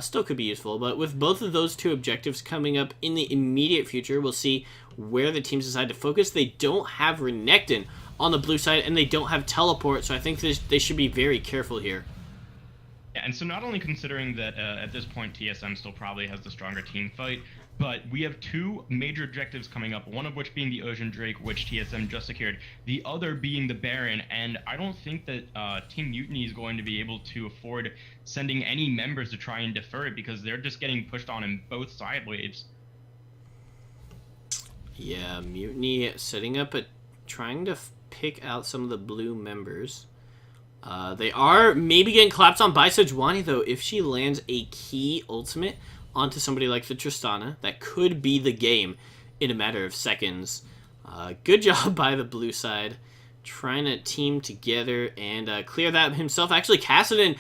still could be useful, but with both of those 2 objectives coming up in the immediate future, we'll see where the teams decide to focus. They don't have Renekton on the blue side, and they don't have teleport, so I think they should be very careful here. Yeah, and so not only considering that at this point TSM still probably has the stronger team fight, but we have 2 major objectives coming up, one of which being the Ocean Drake, which TSM just secured, the other being the Baron, and I don't think that Team Mutiny is going to be able to afford sending any members to try and defer it, because they're just getting pushed on in both side waves. Yeah, Mutiny setting up trying to pick out some of the blue members. They are maybe getting clapped on by Sejuani, though. If she lands a key ultimate onto somebody like the Tristana, that could be the game in a matter of seconds. Good job by the blue side, trying to team together and clear that himself. Actually, Kassadin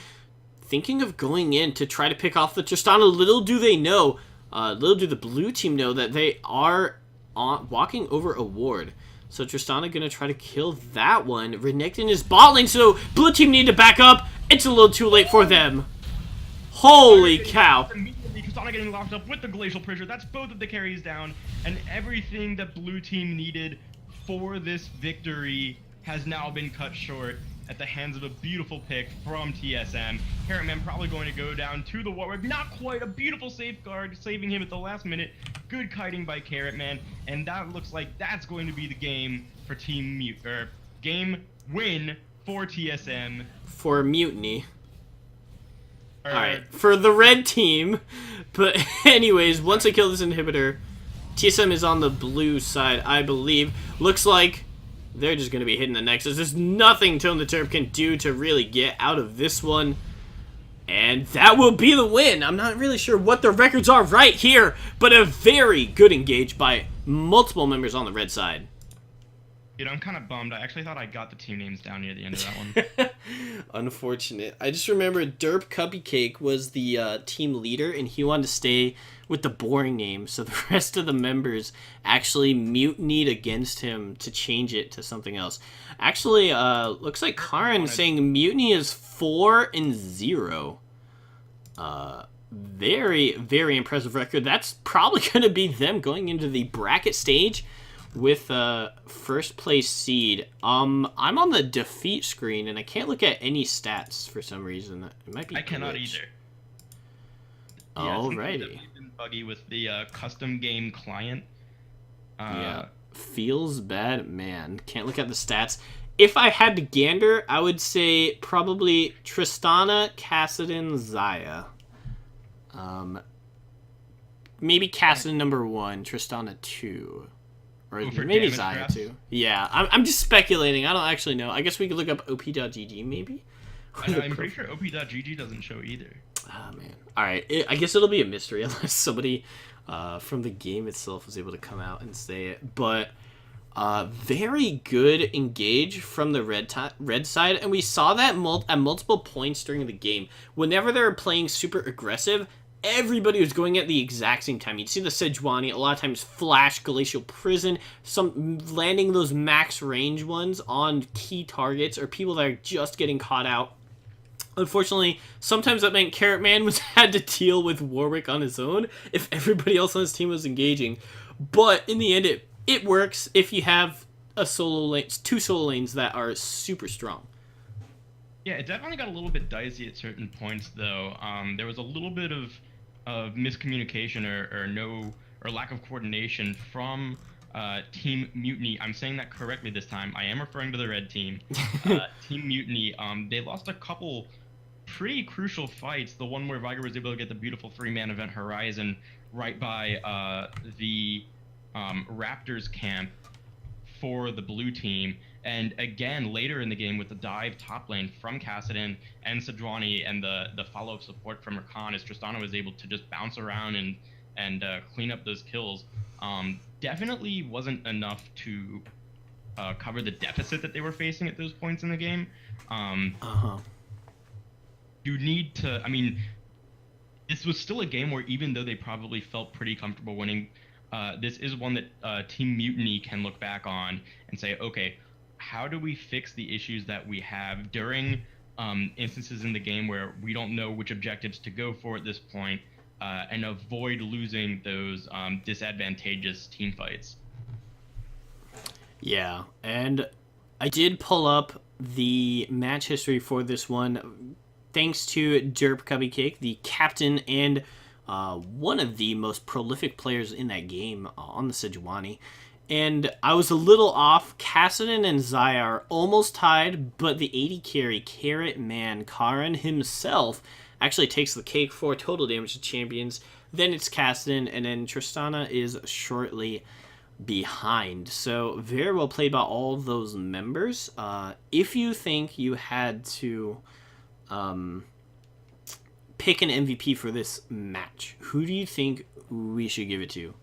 thinking of going in to try to pick off the Tristana. Little do they know, little do the blue team know that they are walking over a ward. So Tristana gonna try to kill that one. Renekton is bot lane, so blue team need to back up. It's a little too late for them. Holy cow. Immediately, Tristana getting locked up with the glacial pressure. That's both of the carries down, and everything that blue team needed for this victory has now been cut short at the hands of a beautiful pick from TSM. Carrotman probably going to go down to the Warwick. Not quite. A beautiful safeguard, saving him at the last minute. Good kiting by Carrotman, and that looks like that's going to be the game for game win for TSM. For Mutiny. Alright. For the red team. But anyways, once I kill this inhibitor, TSM is on the blue side, I believe. Looks like they're just going to be hitting the Nexus. There's nothing Tone the Terp can do to really get out of this one. And that will be the win. I'm not really sure what the records are right here, but a very good engage by multiple members on the red side. Dude, I'm kind of bummed. I actually thought I got the team names down near the end of that one. Unfortunate. I just remember Derp Cupcake was the team leader, and he wanted to stay with the boring name, so the rest of the members actually mutinied against him to change it to something else. Actually, looks like Karin saying Mutiny is 4-0. Very, very impressive record. That's probably going to be them going into the bracket stage with first place seed. I'm on the defeat screen, and I can't look at any stats for some reason. It might be I cannot either. Alrighty. Yeah, been buggy with the custom game client. Yeah, feels bad, man. Can't look at the stats. If I had to gander, I would say probably Tristana, Kassadin, Xayah. Maybe Kassadin number 1, Tristana 2. Or maybe Xayah 2. Yeah, I'm just speculating. I don't actually know. I guess we could look up op.gg maybe. I'm pretty sure op.gg doesn't show either. Ah, man. All right. I guess it'll be a mystery unless somebody from the game itself was able to come out and say it. But very good engage from the red side, and we saw that at multiple points during the game. Whenever they were playing super aggressive, everybody was going at the exact same time. You'd see the Sejuani a lot of times flash Glacial Prison, some landing those max range ones on key targets or people that are just getting caught out. Unfortunately, sometimes that meant Carrot Man had to deal with Warwick on his own if everybody else on his team was engaging. But in the end, it works if you have two solo lanes that are super strong. Yeah, it definitely got a little bit dicey at certain points, though. There was a little bit of miscommunication or lack of coordination from Team Mutiny. I'm saying that correctly this time. I am referring to the red team. Team Mutiny. They lost a couple pretty crucial fights. The one where Viger was able to get the beautiful 3-man event Horizon right by the Raptors camp for the blue team. And again, later in the game with the dive top lane from Kassadin and Sejuani and the follow-up support from Rakan, as Tristana was able to just bounce around and clean up those kills, definitely wasn't enough to cover the deficit that they were facing at those points in the game. You need to, I mean, this was still a game where even though they probably felt pretty comfortable winning, this is one that Team Mutiny can look back on and say, okay, how do we fix the issues that we have during instances in the game where we don't know which objectives to go for at this point, and avoid losing those disadvantageous team fights? Yeah, and I did pull up the match history for this one thanks to Derp Cupcake, the captain and one of the most prolific players in that game on the Sejuani. And I was a little off. Kassadin and Xayah are almost tied, but the 80 carry, Carrot Man, Karin himself, actually takes the cake for total damage to champions. Then it's Kassadin, and then Tristana is shortly behind. So very well played by all of those members. If you think you had to pick an MVP for this match, who do you think we should give it to?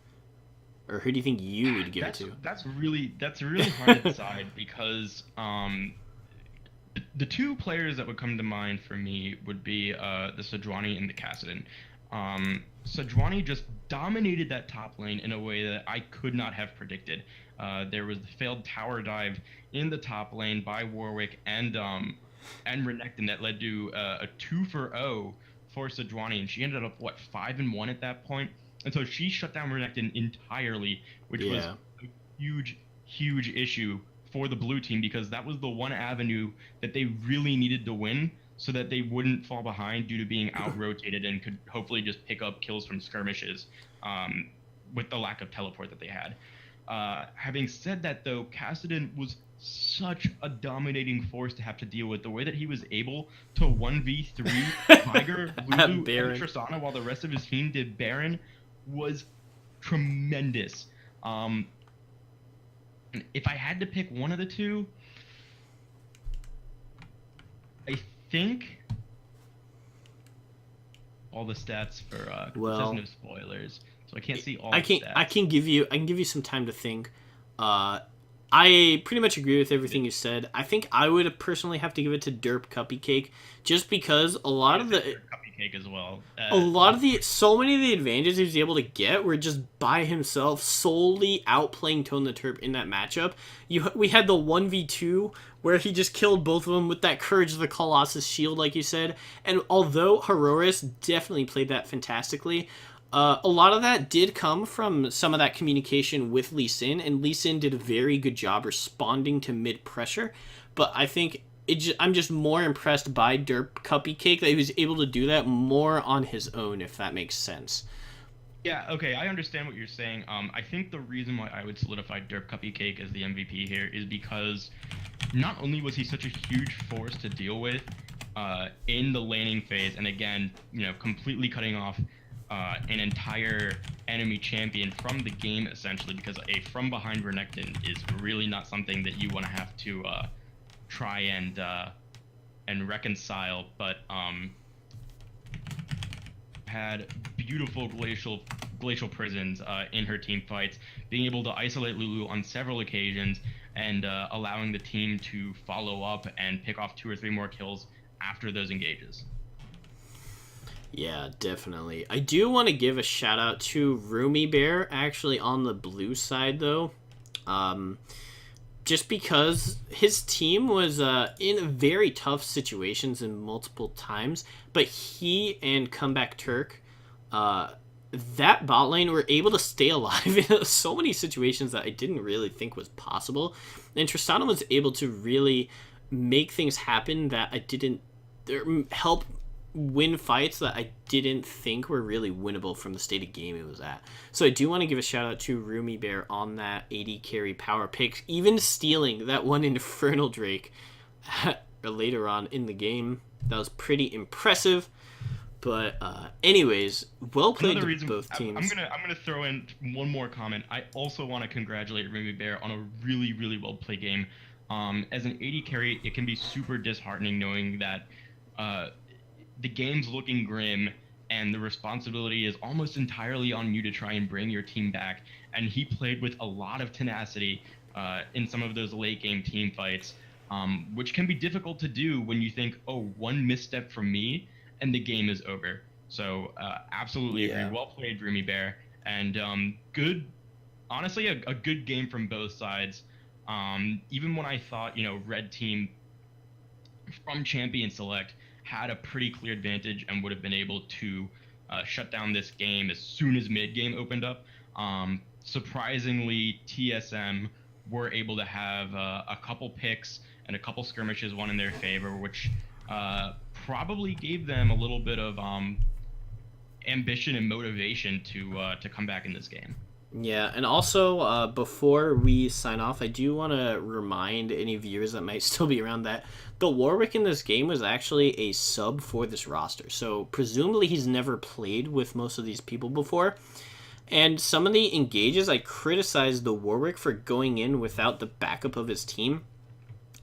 Or who do you think you would give it to? That's really hard to decide because the two players that would come to mind for me would be the Sejuani and the Kassadin. Sejuani just dominated that top lane in a way that I could not have predicted. There was the failed tower dive in the top lane by Warwick and Renekton that led to a 2-for-0 for Sejuani, and she ended up 5-1 at that point. And so she shut down Renekton entirely, which was a huge issue for the blue team because that was the one avenue that they really needed to win so that they wouldn't fall behind due to being out-rotated and could hopefully just pick up kills from skirmishes with the lack of teleport that they had. Having said that, though, Kassadin was such a dominating force to have to deal with. The way that he was able to 1v3 Viger, Lulu, and Tristana while the rest of his team did Baron was tremendous. If I had to pick one of the two, I think all the stats for there's no spoilers, so I can't see all the stats. I can give you some time to think. I pretty much agree with everything you said. I think I would personally have to give it to Derp Cupcake just because a lot of the Cupcake as well. So many of the advantages he was able to get were just by himself, solely outplaying Tone the Terp in that matchup. We had the 1v2 where he just killed both of them with that Courage of the Colossus shield, like you said. And although Herois definitely played that fantastically, a lot of that did come from some of that communication with Lee Sin, and Lee Sin did a very good job responding to mid-pressure. But I think I'm just more impressed by Derp Cupcake that he was able to do that more on his own, if that makes sense. Yeah, okay, I understand what you're saying. I think the reason why I would solidify Derp Cupcake as the MVP here is because not only was he such a huge force to deal with in the laning phase, and again, completely cutting off an entire enemy champion from the game, essentially, because a from-behind Renekton is really not something that you want to have to try and and reconcile, but had beautiful glacial prisons in her team fights, being able to isolate Lulu on several occasions, and allowing the team to follow up and pick off 2 or 3 more kills after those engages. Yeah, definitely. I do want to give a shout out to Roomy Bear, actually on the blue side though. Just because his team was in very tough situations in multiple times, but he and Comeback Turk, that bot lane were able to stay alive in so many situations that I didn't really think was possible. And Tristana was able to really make things happen that I didn't help win fights that I didn't think were really winnable from the state of game it was at. So I do want to give a shout out to Roomy Bear on that 80 carry power pick, even stealing that one Infernal Drake later on in the game. That was pretty impressive. But anyways, well played to both teams. I'm gonna throw in one more comment. I also want to congratulate Roomy Bear on a really, really well played game. As an 80 carry, it can be super disheartening knowing that the game's looking grim and the responsibility is almost entirely on you to try and bring your team back. And he played with a lot of tenacity in some of those late game team fights, which can be difficult to do when you think, oh, one misstep from me and the game is over. So absolutely agree. Well played, Roomy Bear. And good, honestly, a good game from both sides. Even when I thought, red team from Champion Select had a pretty clear advantage and would have been able to shut down this game as soon as mid-game opened up. Surprisingly, TSM were able to have a couple picks and a couple skirmishes won in their favor, which probably gave them a little bit of ambition and motivation to come back in this game. Yeah, and also, before we sign off, I do want to remind any viewers that might still be around that the Warwick in this game was actually a sub for this roster. So, presumably he's never played with most of these people before. And some of the engages, I criticized the Warwick for going in without the backup of his team.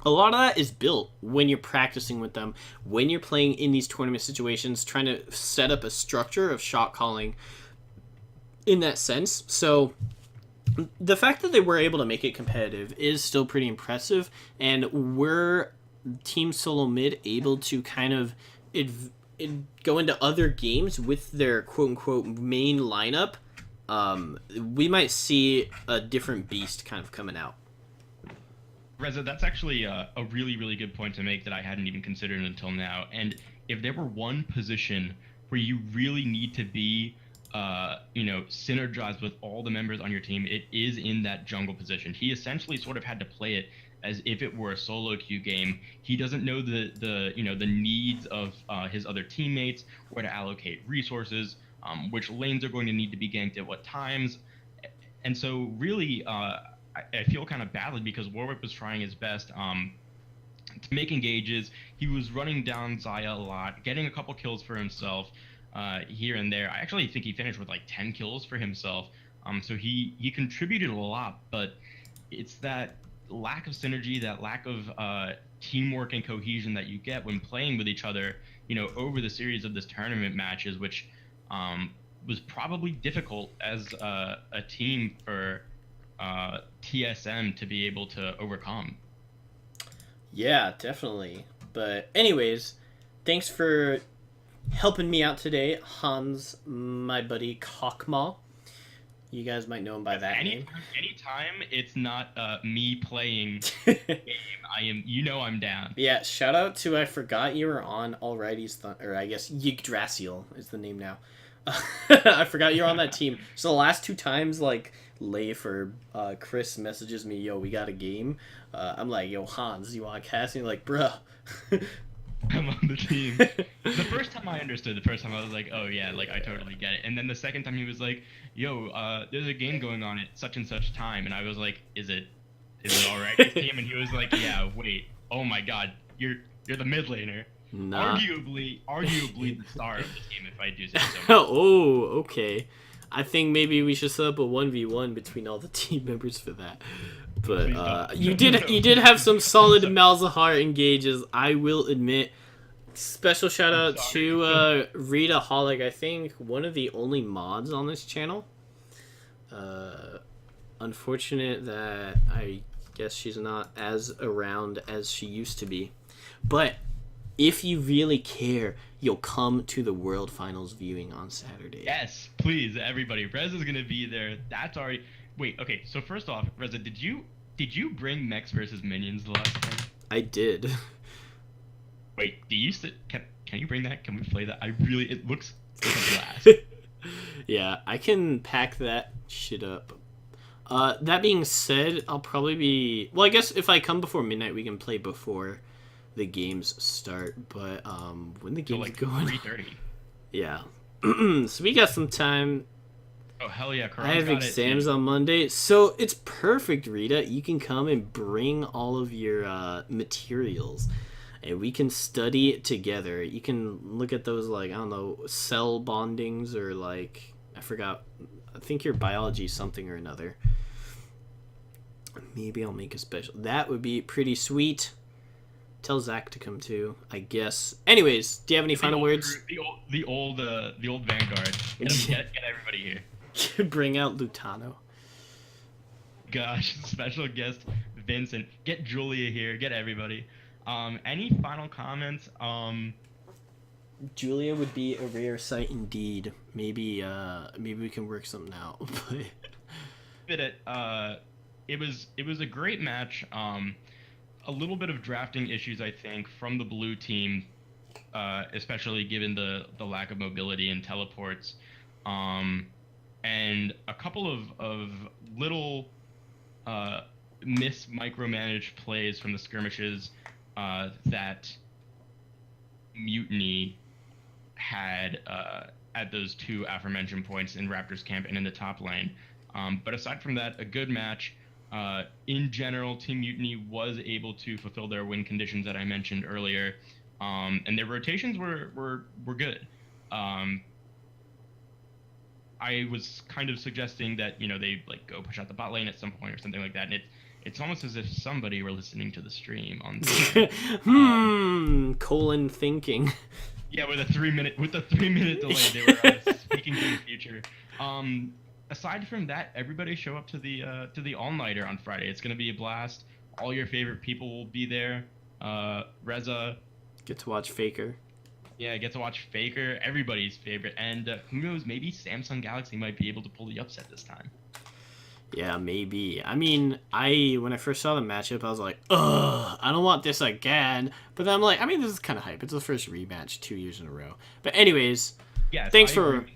A lot of that is built when you're practicing with them, when you're playing in these tournament situations, trying to set up a structure of shot calling in that sense. So the fact that they were able to make it competitive is still pretty impressive, and were Team Solo Mid able to kind of go into other games with their quote-unquote main lineup, we might see a different beast kind of coming out. Reza, that's actually a really, really good point to make that I hadn't even considered until now. And if there were one position where you really need to be synergize with all the members on your team, it is in that jungle position. He essentially sort of had to play it as if it were a solo queue game. He doesn't know the needs of his other teammates, where to allocate resources, which lanes are going to need to be ganked at what times. And so really, I feel kind of badly because Warwick was trying his best to make engages. He was running down Xayah a lot, getting a couple kills for himself, here and there. I actually think he finished with like 10 kills for himself. So he contributed a lot, but it's that lack of synergy, that lack of teamwork and cohesion that you get when playing with each other, over the series of this tournament matches, which was probably difficult as a team for TSM to be able to overcome. Yeah, definitely. But anyways, thanks for helping me out today, Hans, my buddy Kokmaw. You guys might know him by that name. Anytime it's not me playing game, I'm down. Yeah, shout out to, I forgot you were on Alrighty's, or I guess Yggdrasil is the name now. I forgot you were on that team. So the last 2 times, like, Leif or Chris messages me, yo, we got a game. I'm like, yo, Hans, you want to cast? And you're like, bruh. I'm on the team. The first time I understood, the first time I was like, oh yeah, like I totally get it. And then the second time he was like, yo, there's a game going on at such and such time. And I was like, is it alright this team? And he was like, yeah, wait, oh my god, you're the mid laner. Nah. Arguably the star of the team, if I do say so. Oh, okay. I think maybe we should set up a 1v1 between all the team members for that. But Please don't. you did have some solid Malzahar engages, I will admit. Special shout out to Rita Holic, I think one of the only mods on this channel. Unfortunate that I guess she's not as around as she used to be. But if you really care, you'll come to the World Finals viewing on Saturday. Yes, please, everybody. Reza's gonna be there. That's already. Wait, okay. So first off, Reza, did you bring Mechs versus Minions the last time? I did. Wait, do you can you bring that? Can we play that? It looks like a blast. Yeah, I can pack that shit up. That being said, I'll probably be... Well, I guess if I come before midnight, we can play before the games start. But when the games so like going... 3:30. Yeah. So we got some time. Oh, hell yeah. I have exams on Monday. So it's perfect, Rita. You can come and bring all of your materials. And we can study it together. You can look at those, like, I don't know, cell bondings or, like, I forgot. I think your biology something or another. Maybe I'll make a special. That would be pretty sweet. Tell Zach to come too, I guess. Anyways, do you have any final words? The old Vanguard. Get everybody here. Bring out Lutano. Gosh, special guest Vincent. Get Julia here. Get everybody. Any final comments? Julia would be a rare sight indeed. Maybe we can work something out. It was a great match. A little bit of drafting issues, I think, from the blue team, especially given the lack of mobility and teleports, and a couple of little micromanaged plays from the skirmishes that Mutiny had at those two aforementioned points in Raptors camp and in the top lane. But aside from that, a good match. In general, Team Mutiny was able to fulfill their win conditions that I mentioned earlier, and their rotations were good. I was kind of suggesting that they like go push out the bot lane at some point or something like that, and it's almost as if somebody were listening to the stream on. Colon thinking. Yeah, with a 3 minute delay, they were speaking to the future. Aside from that, everybody show up to the all-nighter on Friday. It's gonna be a blast. All your favorite people will be there. Reza. Get to watch Faker. Yeah, get to watch Faker, everybody's favorite. And who knows, maybe Samsung Galaxy might be able to pull the upset this time. Yeah, maybe. I mean, when I first saw the matchup, I was like, ugh, I don't want this again. But then I'm like, I mean, this is kind of hype. It's the first rematch 2 years in a row. But anyways, yes, thanks for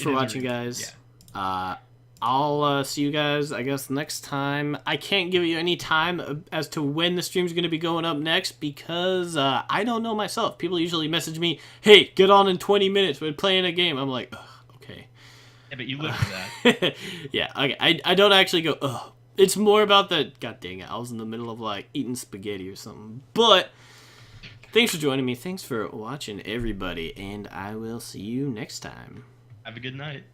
watching, guys. Yeah. I'll see you guys, I guess, next time. I can't give you any time as to when the stream's going to be going up next because I don't know myself. People usually message me, hey, get on in 20 minutes. We're playing a game. I'm like, ugh, okay. Yeah, but you live for that. Yeah, okay. I don't actually go, ugh. It's more about the, god dang it, I was in the middle of, like, eating spaghetti or something. But thanks for joining me. Thanks for watching, everybody. And I will see you next time. Have a good night.